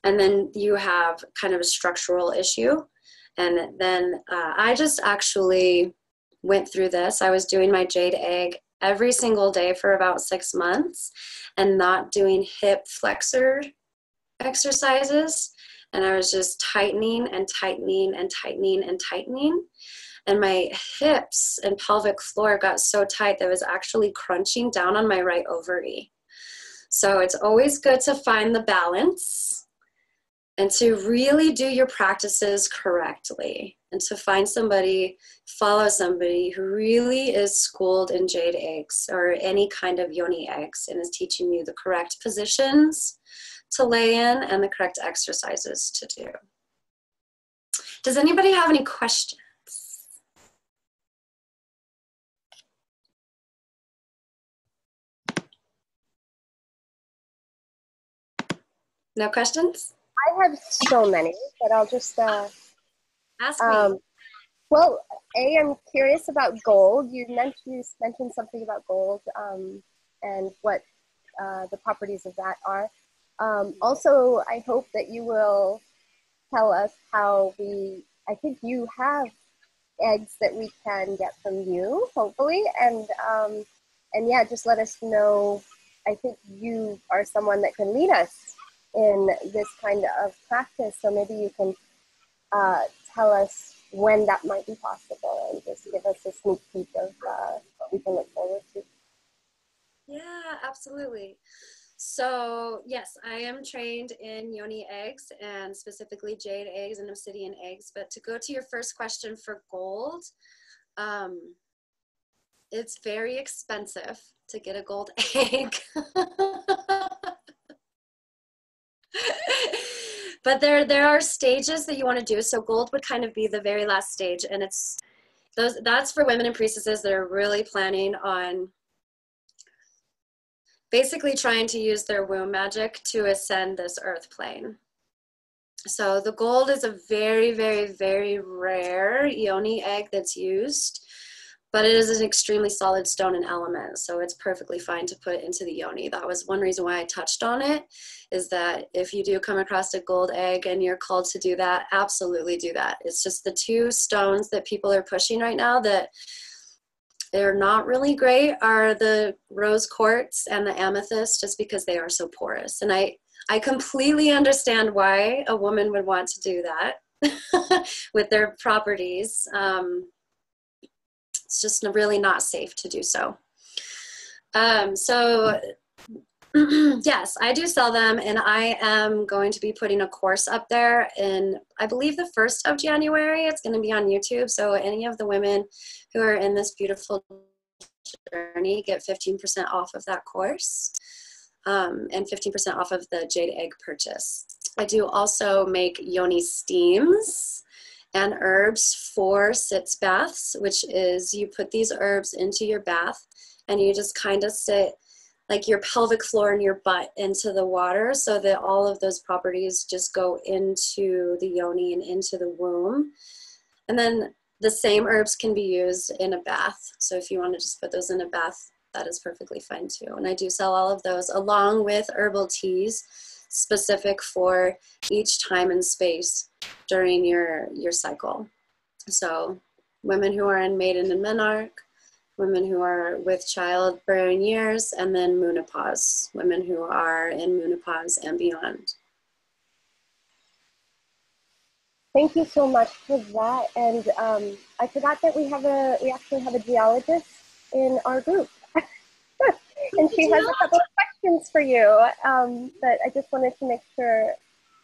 and then you have kind of a structural issue. And then I just actually went through this. I was doing my jade egg every single day for about 6 months and not doing hip flexor exercises. And I was just tightening and tightening and tightening and tightening. And my hips and pelvic floor got so tight that it was actually crunching down on my right ovary. So it's always good to find the balance and to really do your practices correctly, and to follow somebody who really is schooled in jade eggs or any kind of yoni eggs and is teaching you the correct positions to lay in and the correct exercises to do. Does anybody have any questions? No questions? I have so many, but I'll just ask me. Well, I'm curious about gold. You mentioned something about gold and what the properties of that are. Also, I hope that you will tell us how I think you have eggs that we can get from you, hopefully, and yeah, just let us know. I think you are someone that can lead us in this kind of practice, so maybe you can tell us when that might be possible and just give us a sneak peek of what we can look forward to. Yeah, absolutely. So yes, I am trained in yoni eggs and specifically jade eggs and obsidian eggs. But to go to your first question for gold, it's very expensive to get a gold egg. But there are stages that you want to do. So gold would kind of be the very last stage, and that's for women and priestesses that are really planning on basically trying to use their womb magic to ascend this earth plane. So the gold is a very, very, very rare yoni egg that's used, but it is an extremely solid stone and element, so it's perfectly fine to put into the yoni. That was one reason why I touched on it, is that if you do come across a gold egg and you're called to do that, absolutely do that. It's just the two stones that people are pushing right now that they're not really great are the rose quartz and the amethyst, just because they are so porous. And I completely understand why a woman would want to do that with their properties. It's just really not safe to do so. Yes, I do sell them, and I am going to be putting a course up there in, I believe, the 1st of January. It's going to be on YouTube, so any of the women who are in this beautiful journey get 15% off of that course, and 15% off of the jade egg purchase. I do also make yoni steams and herbs for sitz baths, which is you put these herbs into your bath and you just kind of sit like your pelvic floor and your butt into the water so that all of those properties just go into the yoni and into the womb. And then the same herbs can be used in a bath. So if you want to just put those in a bath, that is perfectly fine too. And I do sell all of those along with herbal teas specific for each time and space during your cycle. So women who are in maiden and menarche, women who are with childbearing years, and then menopause, women who are in menopause and beyond. Thank you so much for that. And I forgot that we actually have a geologist in our group. And she has a couple of questions for you, but I just wanted to make sure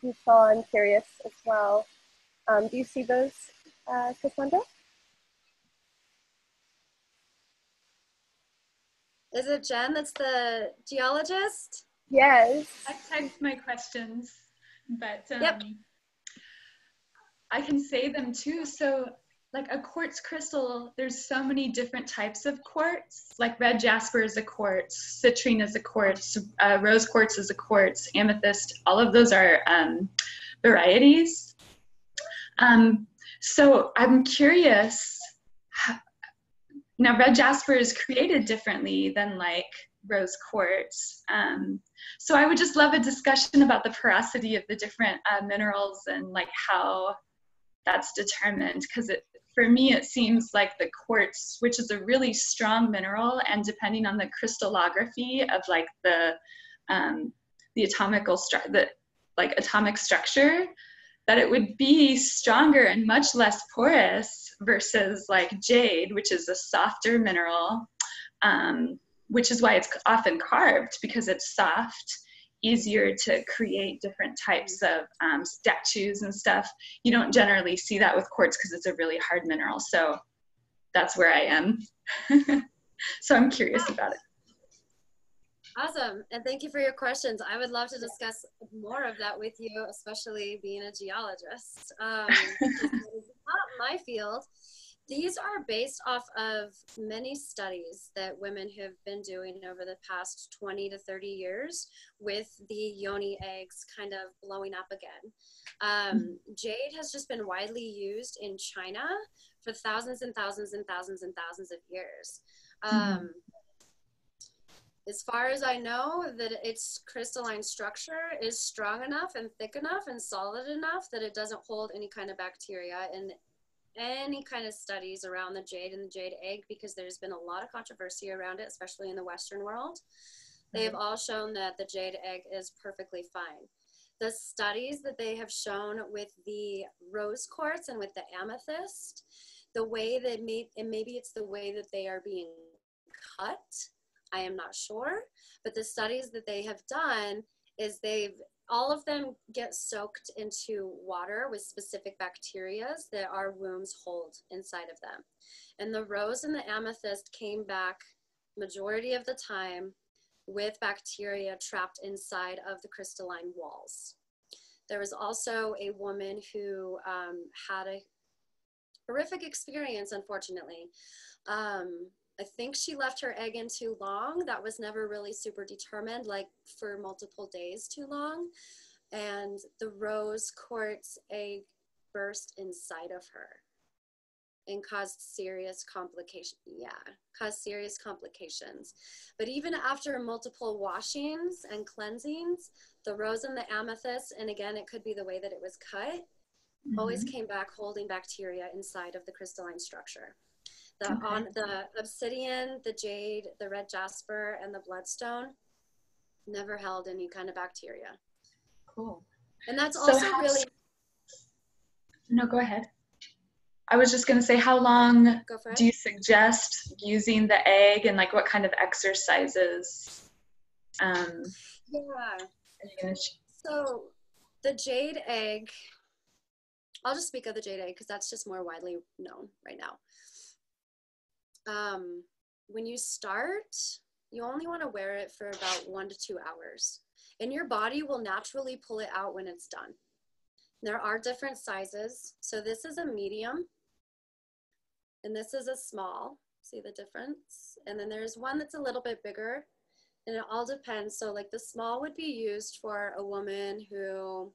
you saw and curious as well. Do you see those, Cassandra? Is it Jen that's the geologist? Yes. I typed my questions, but yep. I can say them too. So like a quartz crystal, there's so many different types of quartz. Like red jasper is a quartz, citrine is a quartz, rose quartz is a quartz, amethyst, all of those are varieties. So I'm curious, now red jasper is created differently than like rose quartz. So I would just love a discussion about the porosity of the different minerals and like how that's determined, because for me it seems like the quartz, which is a really strong mineral, and depending on the crystallography of like the atomic structure, that it would be stronger and much less porous versus like jade, which is a softer mineral, which is why it's often carved, because it's soft, easier to create different types of statues and stuff. You don't generally see that with quartz because it's a really hard mineral. So that's where I am. So I'm curious about it. Awesome, and thank you for your questions. I would love to discuss more of that with you, especially being a geologist. It's not my field. These are based off of many studies that women have been doing over the past 20 to 30 years with the yoni eggs kind of blowing up again. Jade has just been widely used in China for thousands and thousands and thousands and thousands of years. As far as I know, that its crystalline structure is strong enough and thick enough and solid enough that it doesn't hold any kind of bacteria in any kind of studies around the jade and the jade egg, because there's been a lot of controversy around it, especially in the Western world. They have all shown that the jade egg is perfectly fine. The studies that they have shown with the rose quartz and with the amethyst, the way that maybe it's the way that they are being cut, I am not sure, but the studies that they have done is all of them get soaked into water with specific bacteria that our wombs hold inside of them. And the rose and the amethyst came back majority of the time with bacteria trapped inside of the crystalline walls. There was also a woman who had a horrific experience, unfortunately. I think she left her egg in too long. That was never really super determined, like for multiple days too long. And the rose quartz egg burst inside of her and caused serious complications. But even after multiple washings and cleansings, the rose and the amethyst, and again, it could be the way that it was cut, always came back holding bacteria inside of the crystalline structure. On the obsidian, the jade, the red jasper, and the bloodstone never held any kind of bacteria. Cool. And that's also really... No, go ahead. I was just going to say, how long do you suggest using the egg, and like what kind of exercises? So the jade egg, I'll just speak of the jade egg because that's just more widely known right now. When you start, you only want to wear it for about 1 to 2 hours, and your body will naturally pull it out when it's done. There are different sizes. So this is a medium, and this is a small. See the difference? And then there's one that's a little bit bigger, and it all depends. So like the small would be used for a woman who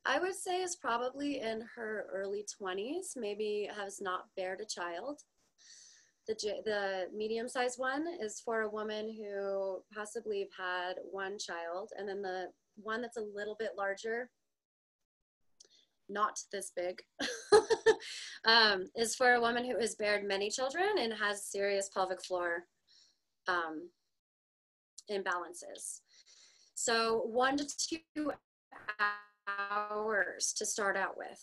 I would say is probably in her early 20s, maybe has not bared a child. The medium-sized one is for a woman who possibly had 1 child, and then the one that's a little bit larger not this big, is for a woman who has bared many children and has serious pelvic floor imbalances. So 1 to 2 hours to start out with.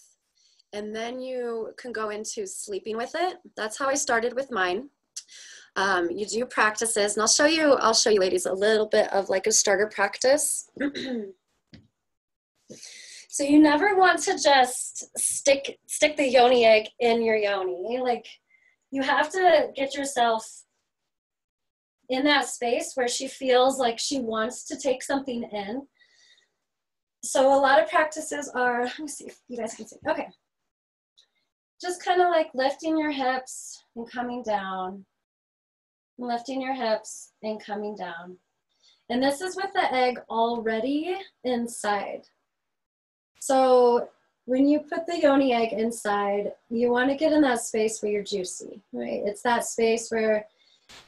And then you can go into sleeping with it. That's how I started with mine. You do practices, and I'll show you ladies a little bit of like a starter practice. So you never want to just stick the yoni egg in your yoni. Like, you have to get yourself in that space where she feels like she wants to take something in. So a lot of practices are, let me see if you guys can see. Okay. Just kind of like lifting your hips and coming down. Lifting your hips and coming down. And this is with the egg already inside. So when you put the yoni egg inside, you want to get in that space where you're juicy, right? It's that space where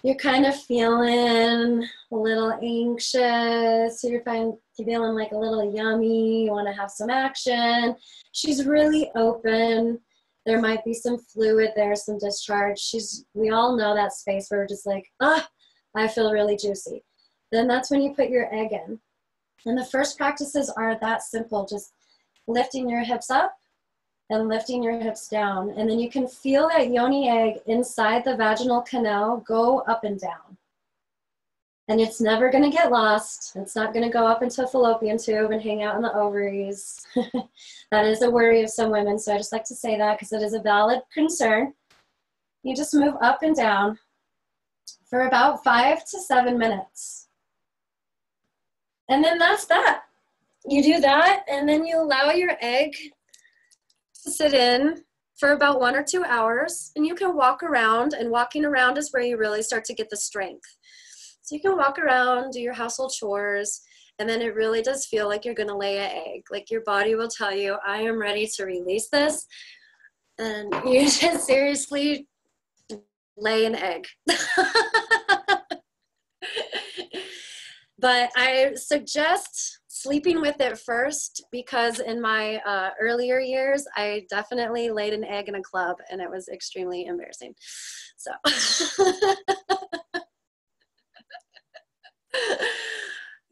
you're kind of feeling a little anxious, you're feeling like a little yummy, you want to have some action. She's really open. There might be some fluid there, some discharge. We all know that space where we're just like, I feel really juicy. Then that's when you put your egg in. And the first practices are that simple, just lifting your hips up and lifting your hips down. And then you can feel that yoni egg inside the vaginal canal go up and down. And it's never going to get lost. It's not going to go up into a fallopian tube and hang out in the ovaries. That is a worry of some women, so I just like to say that because it is a valid concern. You just move up and down for about 5 to 7 minutes. And then that's that. You do that, and then you allow your egg to sit in for about 1 or 2 hours, and you can walk around, and walking around is where you really start to get the strength. So you can walk around, do your household chores, and then it really does feel like you're gonna lay an egg. Like your body will tell you, I am ready to release this, and you just seriously lay an egg. But I suggest sleeping with it first, because in my earlier years, I definitely laid an egg in a club, and it was extremely embarrassing. So.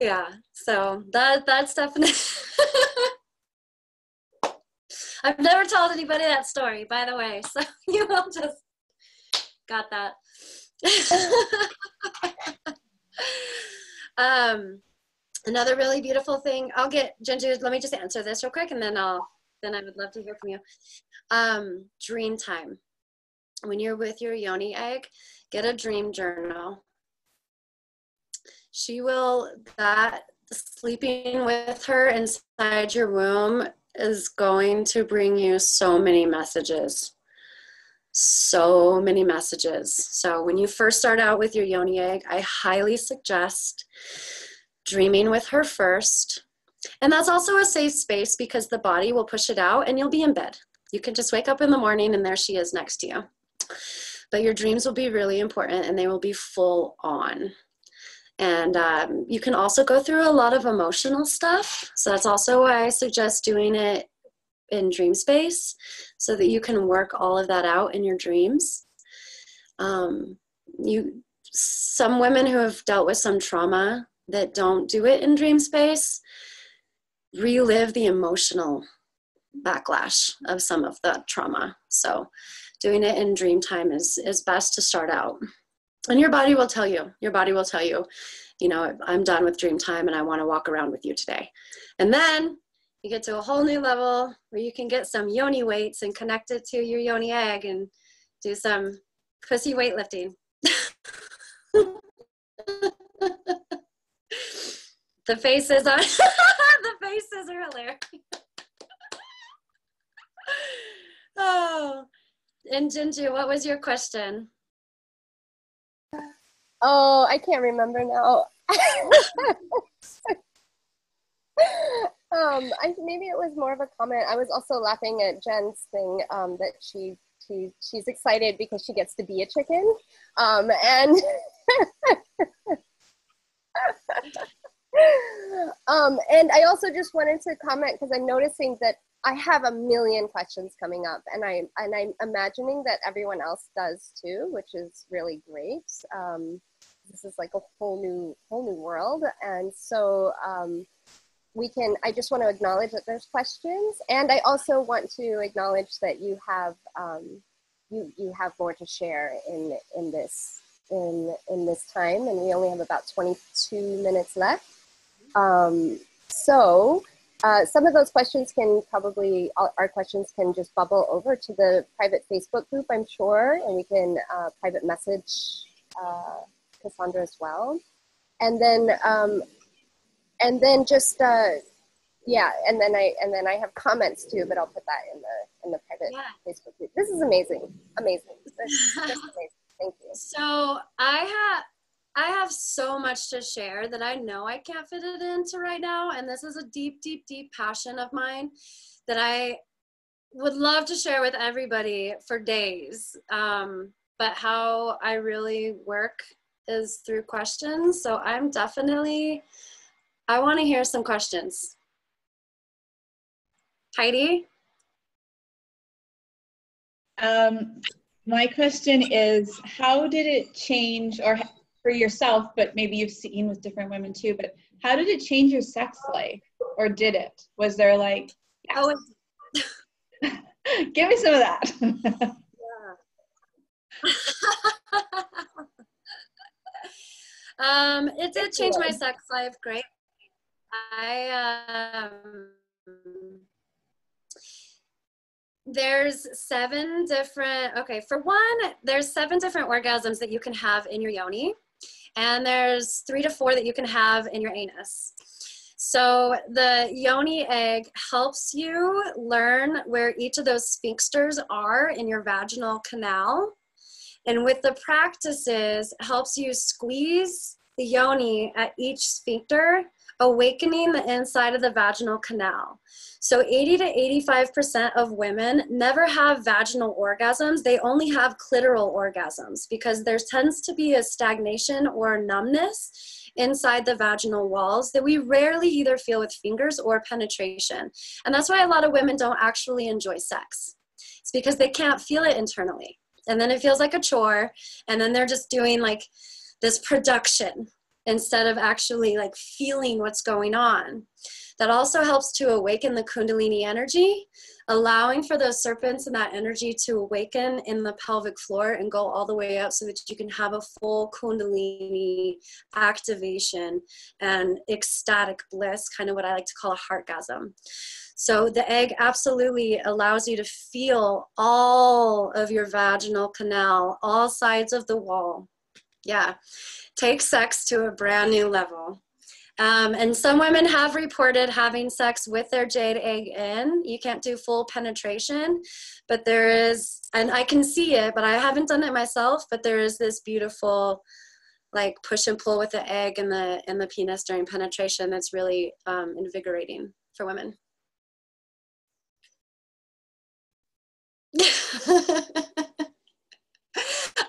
Yeah, so that's definitely. I've never told anybody that story, by the way, so you all just got that. Another really beautiful thing, I'll get Jinju, let me just answer this real quick, and then I would love to hear from you. Dream time. When you're with your yoni egg, get a dream journal. Sleeping with her inside your womb is going to bring you so many messages. So many messages. So when you first start out with your yoni egg, I highly suggest dreaming with her first. And that's also a safe space because the body will push it out and you'll be in bed. You can just wake up in the morning and there she is next to you. But your dreams will be really important and they will be full on. And you can also go through a lot of emotional stuff. So that's also why I suggest doing it in dream space so that you can work all of that out in your dreams. Some women who have dealt with some trauma that don't do it in dream space relive the emotional backlash of some of the trauma. So doing it in dream time is best to start out. And your body will tell you, you know, I'm done with dream time and I want to walk around with you today. And then you get to a whole new level where you can get some yoni weights and connect it to your yoni egg and do some pussy weightlifting. The faces are the faces are hilarious. Oh, and Jinju, what was your question? Oh, I can't remember now. Maybe it was more of a comment. I was also laughing at Jen's thing that she's excited because she gets to be a chicken, and and I also just wanted to comment because I'm noticing that I have a million questions coming up, and I'm imagining that everyone else does too, which is really great. This is like a whole new world, and so I just want to acknowledge that there's questions, and I also want to acknowledge that you have you have more to share in this time, and we only have about 22 minutes left. So some of those questions our questions can just bubble over to the private Facebook group, I'm sure, and we can private message Cassandra as well. And then just yeah, and then I have comments too, but I'll put that in the private Facebook group. This is amazing. This is just amazing. Thank you. So I have so much to share that I know I can't fit it into right now, and this is a deep, deep, deep passion of mine that I would love to share with everybody for days. But how I really work is through questions. So I want to hear some questions. Heidi? My question is, how did it change, or for yourself, but maybe you've seen with different women too, but how did it change your sex life? Or did it? Was there like, yes. Give me some of that. It did change my sex life, great. There's 7 different, for one, there's 7 different orgasms that you can have in your yoni, and there's 3 to 4 that you can have in your anus. So the yoni egg helps you learn where each of those sphincters are in your vaginal canal. And with the practices, helps you squeeze the yoni at each sphincter, awakening the inside of the vaginal canal. So 80 to 85% of women never have vaginal orgasms. They only have clitoral orgasms because there tends to be a stagnation or numbness inside the vaginal walls that we rarely either feel with fingers or penetration. And that's why a lot of women don't actually enjoy sex. It's because they can't feel it internally. And then it feels like a chore, and then they're just doing like this production instead of actually like feeling what's going on. That also helps to awaken the Kundalini energy, allowing for those serpents and that energy to awaken in the pelvic floor and go all the way up so that you can have a full Kundalini activation and ecstatic bliss, kind of what I like to call a heartgasm. So the egg absolutely allows you to feel all of your vaginal canal, all sides of the wall. Yeah, take sex to a brand new level. And some women have reported having sex with their jade egg in. You can't do full penetration, but there is, and I can see it, but I haven't done it myself, but there is this beautiful like push and pull with the egg and the penis during penetration that's really invigorating for women.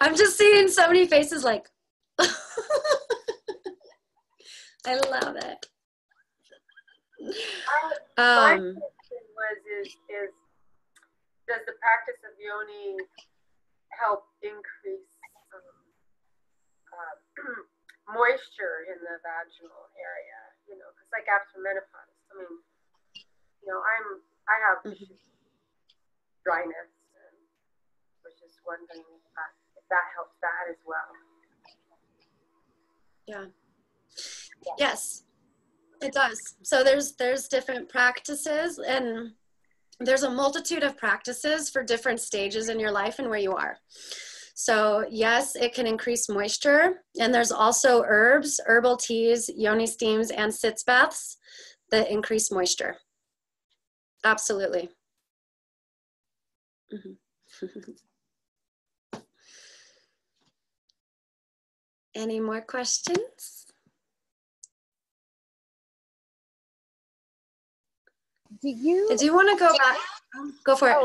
I'm just seeing so many faces like I love it. My question was, is does the practice of yoni help increase moisture in the vaginal area? You know, because like after menopause, I mean, you know, I have dryness, and was just wondering if that helps that as well. Yeah. Yes, it does. So there's different practices, and there's a multitude of practices for different stages in your life and where you are. So yes, it can increase moisture, and there's also herbs, herbal teas, yoni steams, and sitz baths that increase moisture. Absolutely. Any more questions? Did you want to go back? Go for it.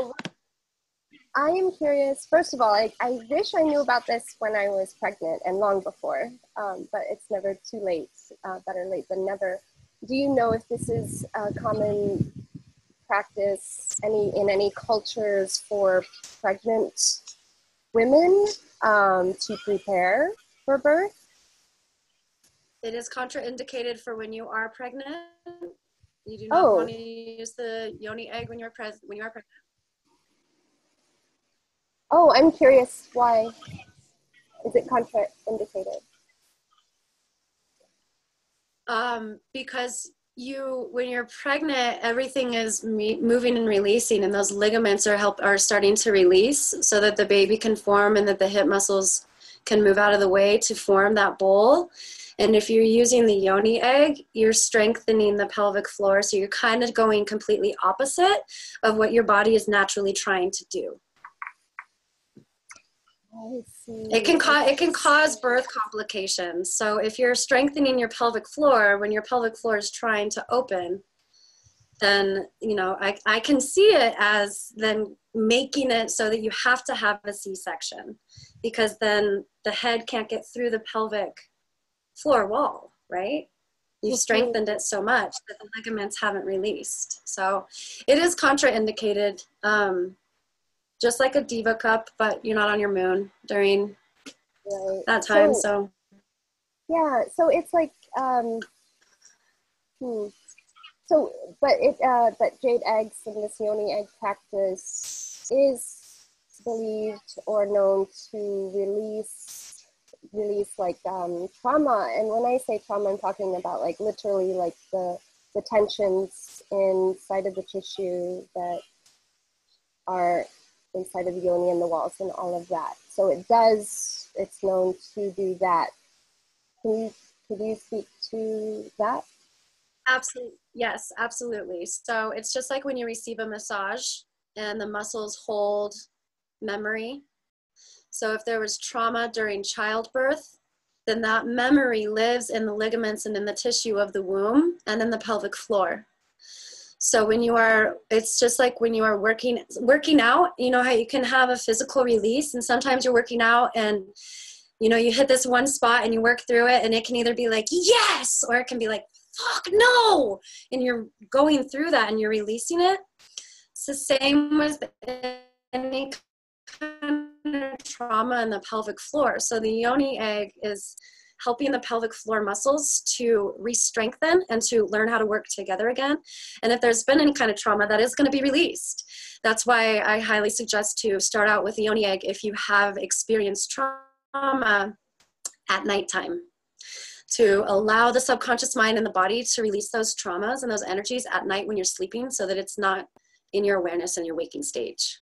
I am curious. First of all, I wish I knew about this when I was pregnant and long before, but it's never too late. Better late than never. Do you know if this is a common practice in any cultures for pregnant women to prepare for birth? It is contraindicated for when you are pregnant. You do not want to use the yoni egg when you are pregnant. Oh, I'm curious, why is it contraindicated? Because when you're pregnant, everything is moving and releasing, and those ligaments are starting to release so that the baby can form and that the hip muscles can move out of the way to form that bowl. And if you're using the yoni egg, you're strengthening the pelvic floor, so you're kind of going completely opposite of what your body is naturally trying to do. I see. It can cause birth complications. So if you're strengthening your pelvic floor when your pelvic floor is trying to open, then I can see it as then making it so that you have to have a C-section, because then the head can't get through the pelvic floor wall, right? You've strengthened it so much that the ligaments haven't released. So it is contraindicated. Just like a diva cup, but you're not on your moon during that time. So yeah, so it's like but jade eggs and this yoni egg practice is believed or known to release like trauma. And when I say trauma, I'm talking about like literally like the tensions inside of the tissue that are inside of the yoni and the walls and all of that. So it's known to do that. Could you speak to that? absolutely, yes, absolutely. So it's just like when you receive a massage and the muscles hold memory. So if there was trauma during childbirth, then that memory lives in the ligaments and in the tissue of the womb and in the pelvic floor. So it's just like when you are working out, you know how you can have a physical release, and sometimes you're working out and, you hit this one spot and you work through it, and it can either be like, yes, or it can be like, fuck, no. And you're going through that and you're releasing it. It's the same with any kind of trauma in the pelvic floor. So the yoni egg is helping the pelvic floor muscles to re-strengthen and to learn how to work together again. And if there's been any kind of trauma, that is going to be released. That's why I highly suggest to start out with the yoni egg if you have experienced trauma at nighttime, to allow the subconscious mind and the body to release those traumas and those energies at night when you're sleeping, so that it's not in your awareness and your waking stage.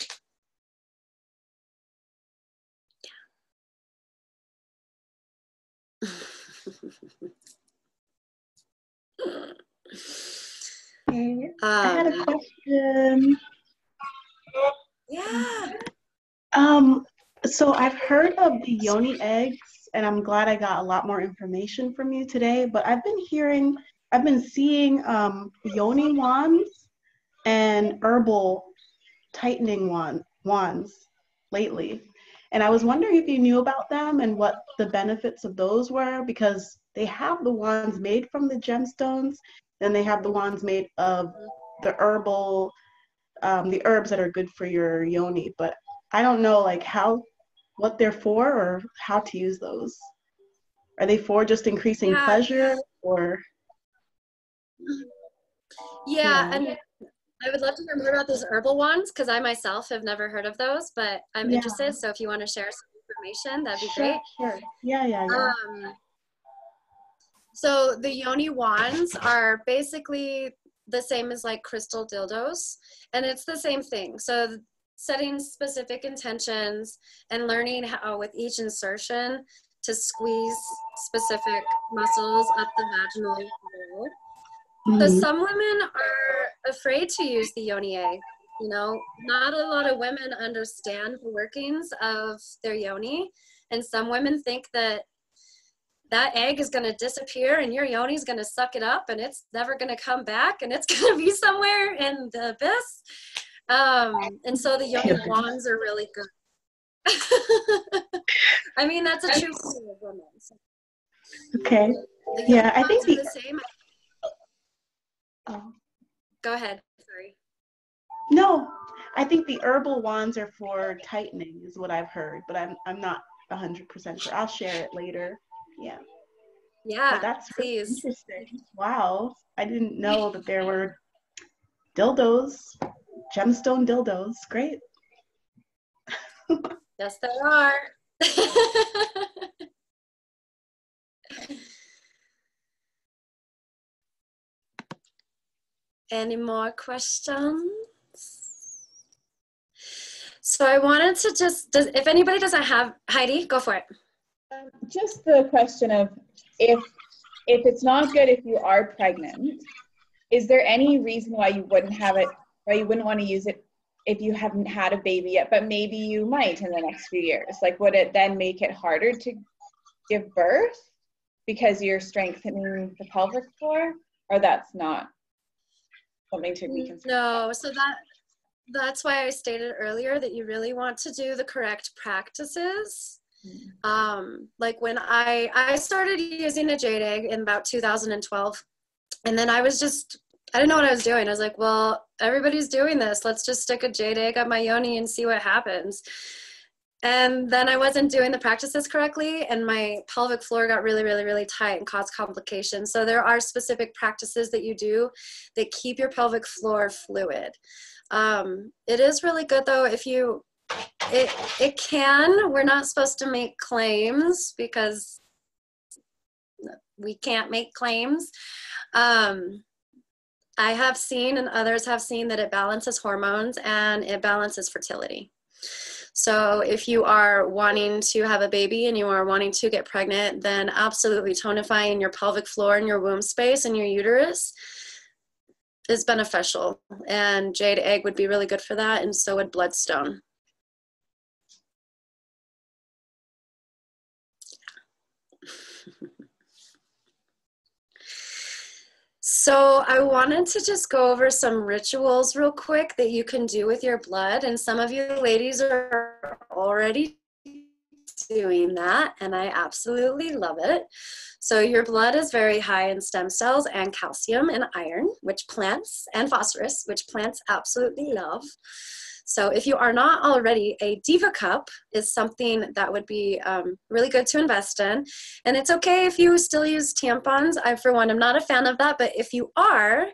I had a question. Yeah. So I've heard of the yoni eggs, and I'm glad I got a lot more information from you today, but I've been seeing yoni wands and herbal tightening wands lately. And I was wondering if you knew about them and what the benefits of those were, because they have the wands made from the gemstones, and they have the wands made of the the herbs that are good for your yoni. But I don't know what they're for or how to use those. Are they for just increasing pleasure or? Yeah, and I would love to hear more about those herbal ones, because I myself have never heard of those, but I'm interested. So if you want to share some information, that'd be great. Sure. Yeah. So the yoni wands are basically the same as like crystal dildos, and it's the same thing. So setting specific intentions and learning how with each insertion to squeeze specific muscles up the vaginal wall. So some women are afraid to use the yoni egg. Not a lot of women understand the workings of their yoni, and some women think that egg is going to disappear and your yoni is going to suck it up and it's never going to come back and it's going to be somewhere in the abyss. And so the yoni wands are really good. I mean, that's a true feeling of women. So. Okay. Yeah, I think the same. Oh. Go ahead. Sorry. No, I think the herbal wands are for tightening is what I've heard, but I'm not 100% sure. I'll share it later. Yeah. Yeah, But that's really please. interesting. Wow. I didn't know that there were dildos, gemstone dildos. Great. Yes, there are. Any more questions? So I wanted to just, if anybody doesn't have, Heidi, go for it. Just the question of if it's not good if you are pregnant, is there any reason why you wouldn't have it, why you wouldn't want to use it if you haven't had a baby yet, but maybe you might in the next few years? Like, would it then make it harder to give birth because you're strengthening the pelvic floor, or that's not something to be considered? No, so that's why I stated earlier that you really want to do the correct practices. Like when I started using a jade egg in about 2012, and then I didn't know what I was doing. I was like, well, everybody's doing this. Let's just stick a jade egg up my yoni and see what happens. And then I wasn't doing the practices correctly, and my pelvic floor got really, really, really tight and caused complications. So there are specific practices that you do that keep your pelvic floor fluid. It is really good though if you, it can, we're not supposed to make claims because we can't make claims. I have seen and others have seen that it balances hormones and it balances fertility. So if you are wanting to have a baby and you are wanting to get pregnant, then absolutely tonifying your pelvic floor and your womb space and your uterus is beneficial. And jade egg would be really good for that, and so would bloodstone. So I wanted to just go over some rituals real quick that you can do with your blood. And some of you ladies are already doing that, and I absolutely love it. So your blood is very high in stem cells and calcium and iron, which plants, and phosphorus, which plants absolutely love. So if you are not already, a Diva cup is something that would be really good to invest in. And it's okay if you still use tampons. I, for one, am not a fan of that, but if you are,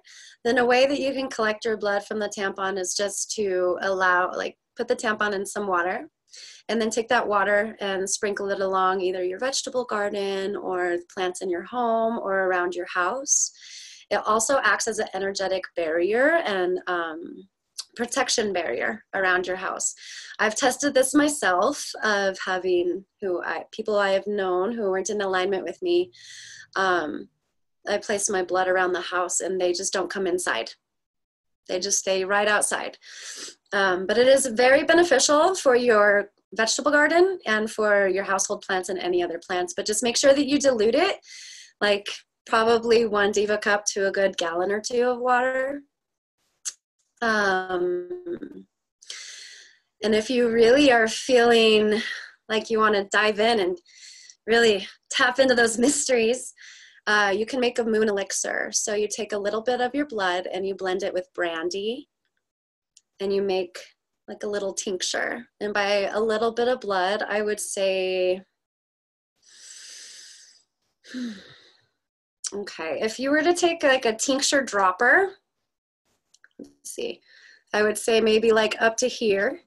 then a way that you can collect your blood from the tampon is just to put the tampon in some water, and then take that water and sprinkle it along either your vegetable garden or plants in your home or around your house. It also acts as an energetic barrier and protection barrier around your house. I've tested this myself of having people I have known who weren't in alignment with me. I place my blood around the house and they just don't come inside. They just stay right outside. But it is very beneficial for your vegetable garden and for your household plants and any other plants. But just make sure that you dilute it, like probably 1 Diva cup to a good gallon or 2 of water. And if you really are feeling like you want to dive in and really tap into those mysteries, you can make a moon elixir. So you take a little bit of your blood and you blend it with brandy, and you make like a little tincture. And by a little bit of blood, I would say, okay, if you were to take like a tincture dropper, let's see, I would say maybe like up to here.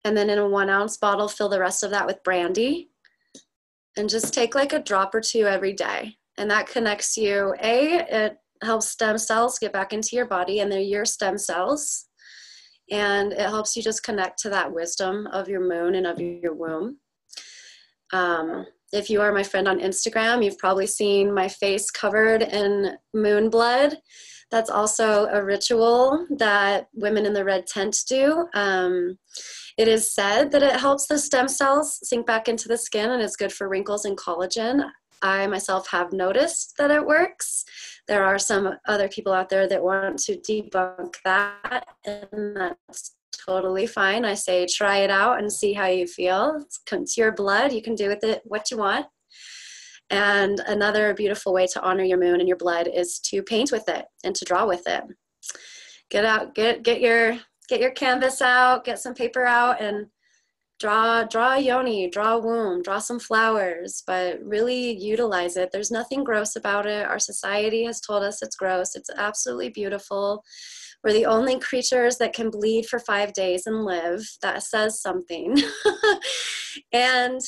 And then in a 1 ounce bottle, fill the rest of that with brandy. And just take like a drop or 2 every day. And that connects you, it helps stem cells get back into your body, and they're your stem cells. And it helps you just connect to that wisdom of your moon and of your womb. If you are my friend on Instagram, you've probably seen my face covered in moon blood. That's also a ritual that women in the red tent do. It is said that it helps the stem cells sink back into the skin and is good for wrinkles and collagen. I myself have noticed that it works. There are some other people out there that want to debunk that, and that's totally fine. I say try it out and see how you feel. It's your blood. You can do with it what you want. And another beautiful way to honor your moon and your blood is to paint with it and to draw with it. get your canvas out, get some paper out, and draw a yoni, draw a womb, draw some flowers, but really utilize it. There's nothing gross about it. Our society has told us it's gross. It's absolutely beautiful. We're the only creatures that can bleed for 5 days and live. That says something. And,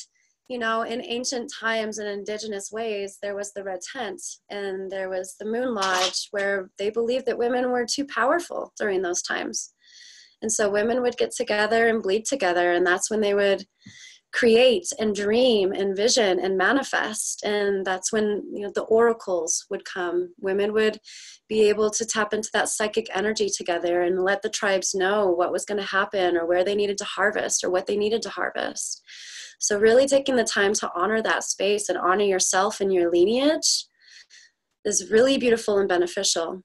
you know, in ancient times and indigenous ways, there was the red tent and there was the moon lodge, where they believed that women were too powerful during those times. And so women would get together and bleed together, and that's when they would create and dream and vision and manifest. And that's when, you know, the oracles would come. Women would be able to tap into that psychic energy together and let the tribes know what was going to happen, or where they needed to harvest, or what they needed to harvest. So really taking the time to honor that space and honor yourself and your lineage is really beautiful and beneficial.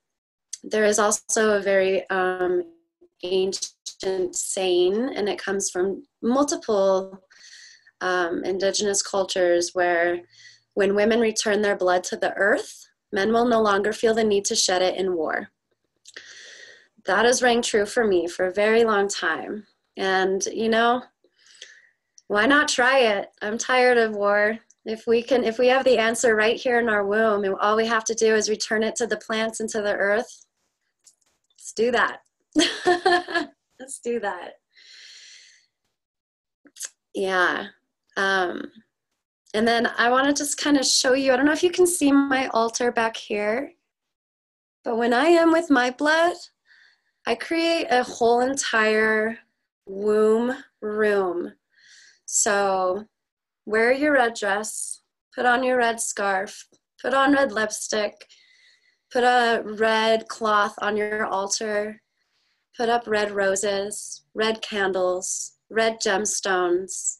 There is also a very ancient saying, and it comes from multiple indigenous cultures, where when women return their blood to the earth, men will no longer feel the need to shed it in war. That has rang true for me for a very long time. And, you know, why not try it? I'm tired of war. If we have the answer right here in our womb, and all we have to do is return it to the plants and to the earth, let's do that. Let's do that. Yeah. And then I want to just kind of show you, I don't know if you can see my altar back here, but when I am with my blood, I create a whole entire womb room. So wear your red dress, put on your red scarf, put on red lipstick, put a red cloth on your altar, put up red roses, red candles, red gemstones,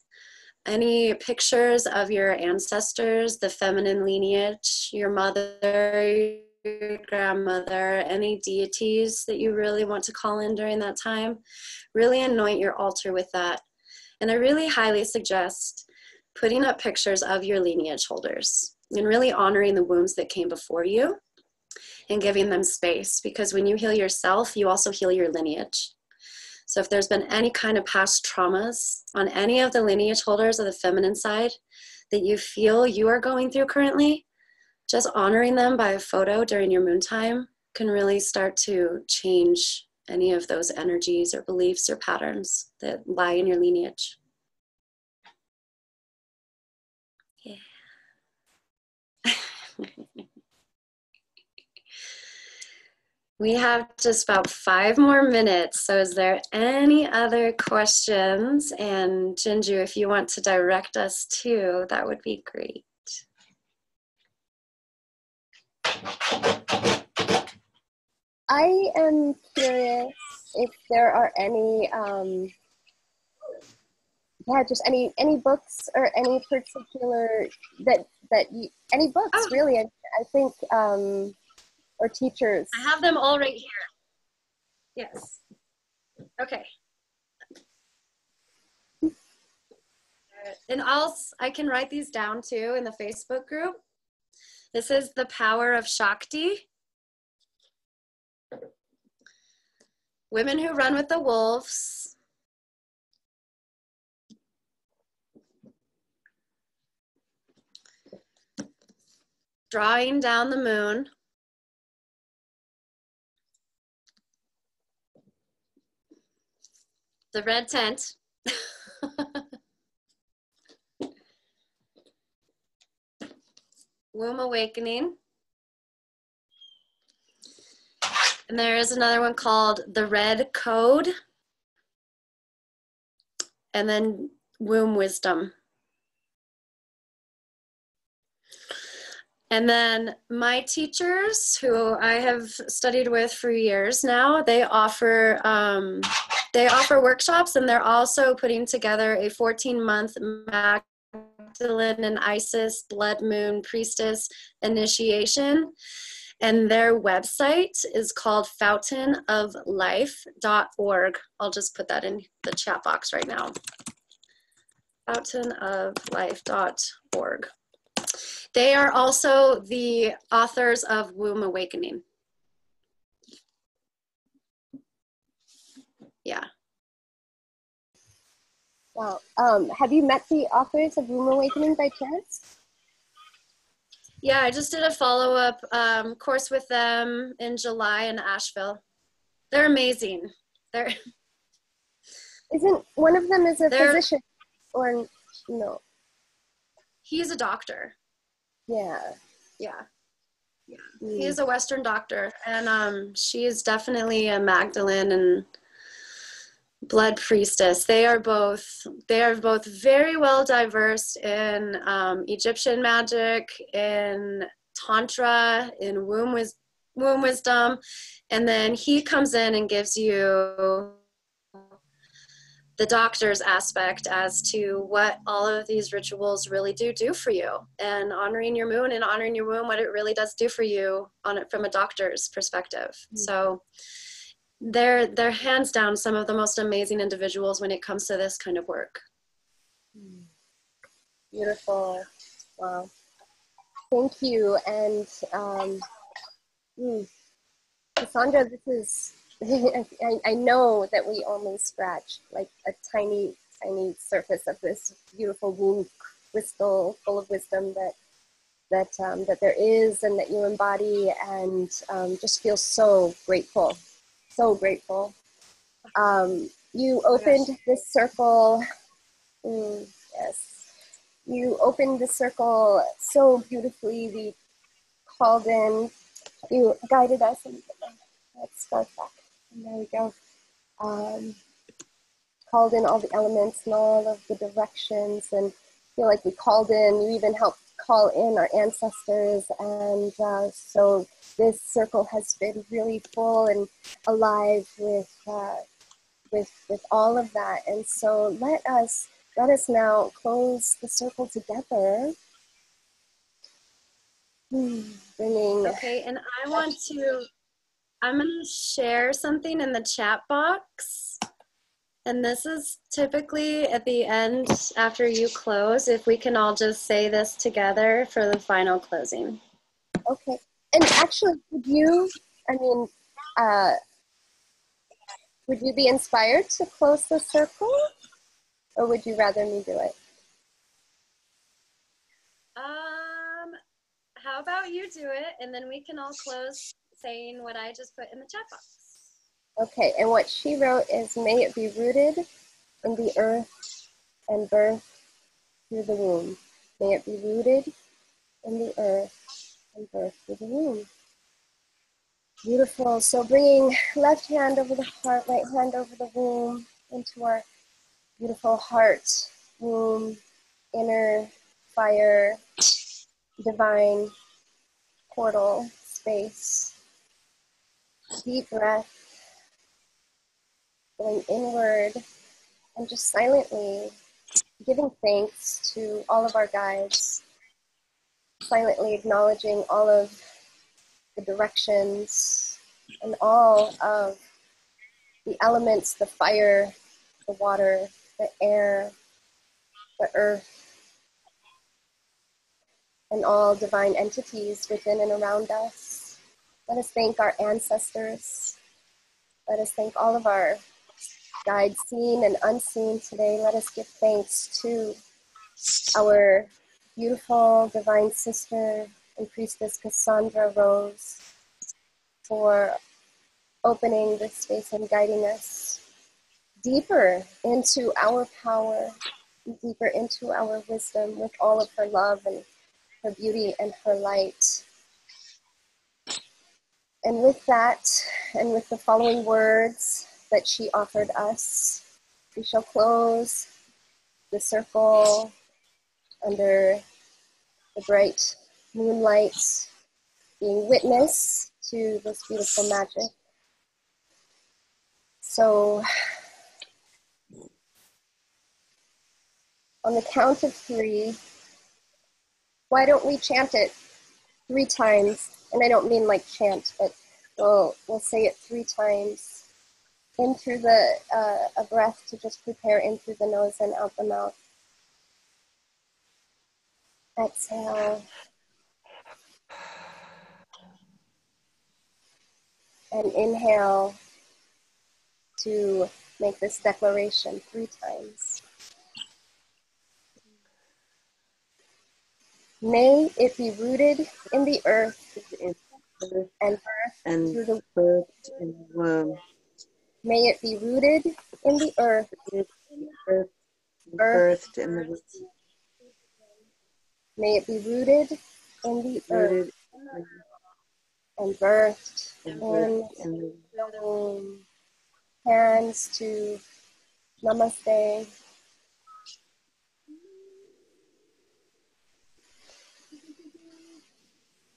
any pictures of your ancestors, the feminine lineage, your mother, your grandmother, any deities that you really want to call in during that time. Really anoint your altar with that. And I really highly suggest putting up pictures of your lineage holders and really honoring the wombs that came before you and giving them space, because when you heal yourself, you also heal your lineage. So if there's been any kind of past traumas on any of the lineage holders of the feminine side that you feel you are going through currently, just honoring them by a photo during your moon time can really start to change any of those energies or beliefs or patterns that lie in your lineage. Yeah. We have just about 5 more minutes. So is there any other questions? And Jinju, if you want to direct us too, that would be great. I am curious if there are any, just any books or any particular any books really. I think, or teachers. I have them all right here. Yes. Okay. And I can write these down too in the Facebook group. This is The Power of Shakti. Women Who Run with the Wolves. Drawing Down the Moon. The Red Tent. Womb Awakening. And there is another one called The Red Code. And then Womb Wisdom. And then my teachers, who I have studied with for years now, they offer workshops, and they're also putting together a 14-month Magdalene and Isis Blood Moon Priestess initiation. And their website is called fountainoflife.org. I'll just put that in the chat box right now. Fountainoflife.org. They are also the authors of Womb Awakening. Yeah. Wow. Have you met the authors of Womb Awakening by chance? Yeah, I just did a follow-up course with them in July in Asheville. They're amazing. They're Isn't one of them is a They're- physician or no? He's a doctor. Yeah. Yeah. Yeah. He is a Western doctor, and she is definitely a Magdalene and blood priestess. They are both very well diverse in Egyptian magic, in tantra, in womb wisdom, and then he comes in and gives you the doctor's aspect as to what all of these rituals really do for you, and honoring your moon and honoring your womb, what it really does do for you on it from a doctor's perspective. So they're hands down some of the most amazing individuals when it comes to this kind of work. Beautiful. Wow. Thank you. And Cassandra, this is, I know that we only scratch like a tiny, tiny surface of this beautiful womb crystal full of wisdom that there is and that you embody, and just feel so grateful. So grateful. You opened this circle. Yes. You opened the circle so beautifully. We called in. You guided us. And let's start back. And there we go. Called in all the elements and all of the directions, and feel like we called in. You even helped call in our ancestors, and so this circle has been really full and alive with all of that. And so let us now close the circle together. Bringing. Okay, and I'm going to share something in the chat box. And this is typically at the end after you close, if we can all just say this together for the final closing. Okay. And actually, would you be inspired to close the circle? Or would you rather me do it? How about you do it, and then we can all close saying what I just put in the chat box. Okay, and what she wrote is, may it be rooted in the earth and birth through the womb. May it be rooted in the earth and birth through the womb. Beautiful. So bringing left hand over the heart, right hand over the womb, into our beautiful heart, womb, inner fire, divine portal, space. Deep breath, going inward, and just silently giving thanks to all of our guides, silently acknowledging all of the directions and all of the elements, the fire, the water, the air, the earth, and all divine entities within and around us. Let us thank our ancestors. Let us thank all of our guides, seen and unseen today. Let us give thanks to our beautiful divine sister and priestess Cassandra Rose for opening this space and guiding us deeper into our power, deeper into our wisdom with all of her love and her beauty and her light. And with that, and with the following words that she offered us, we shall close the circle under the bright moonlight, being witness to this beautiful magic. So, on the count of 3, why don't we chant it 3 times? And I don't mean like chant, but we'll say it 3 times. In through a breath to just prepare in through the nose and out the mouth. Exhale. And inhale to make this declaration 3 times. May it be rooted in the earth and through the birthed in the womb. May it be rooted in the earth, Birthed in the womb. May it be rooted in the earth and birthed in the womb. Hands to Namaste.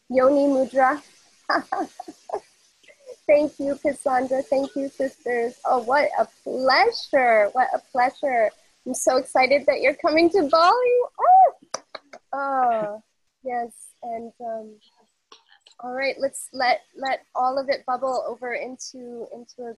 Yoni Mudra. Thank you, Cassandra. Thank you, sisters. Oh, what a pleasure. What a pleasure. I'm so excited that you're coming to Bali. Oh yes. And all right, let's let all of it bubble over into a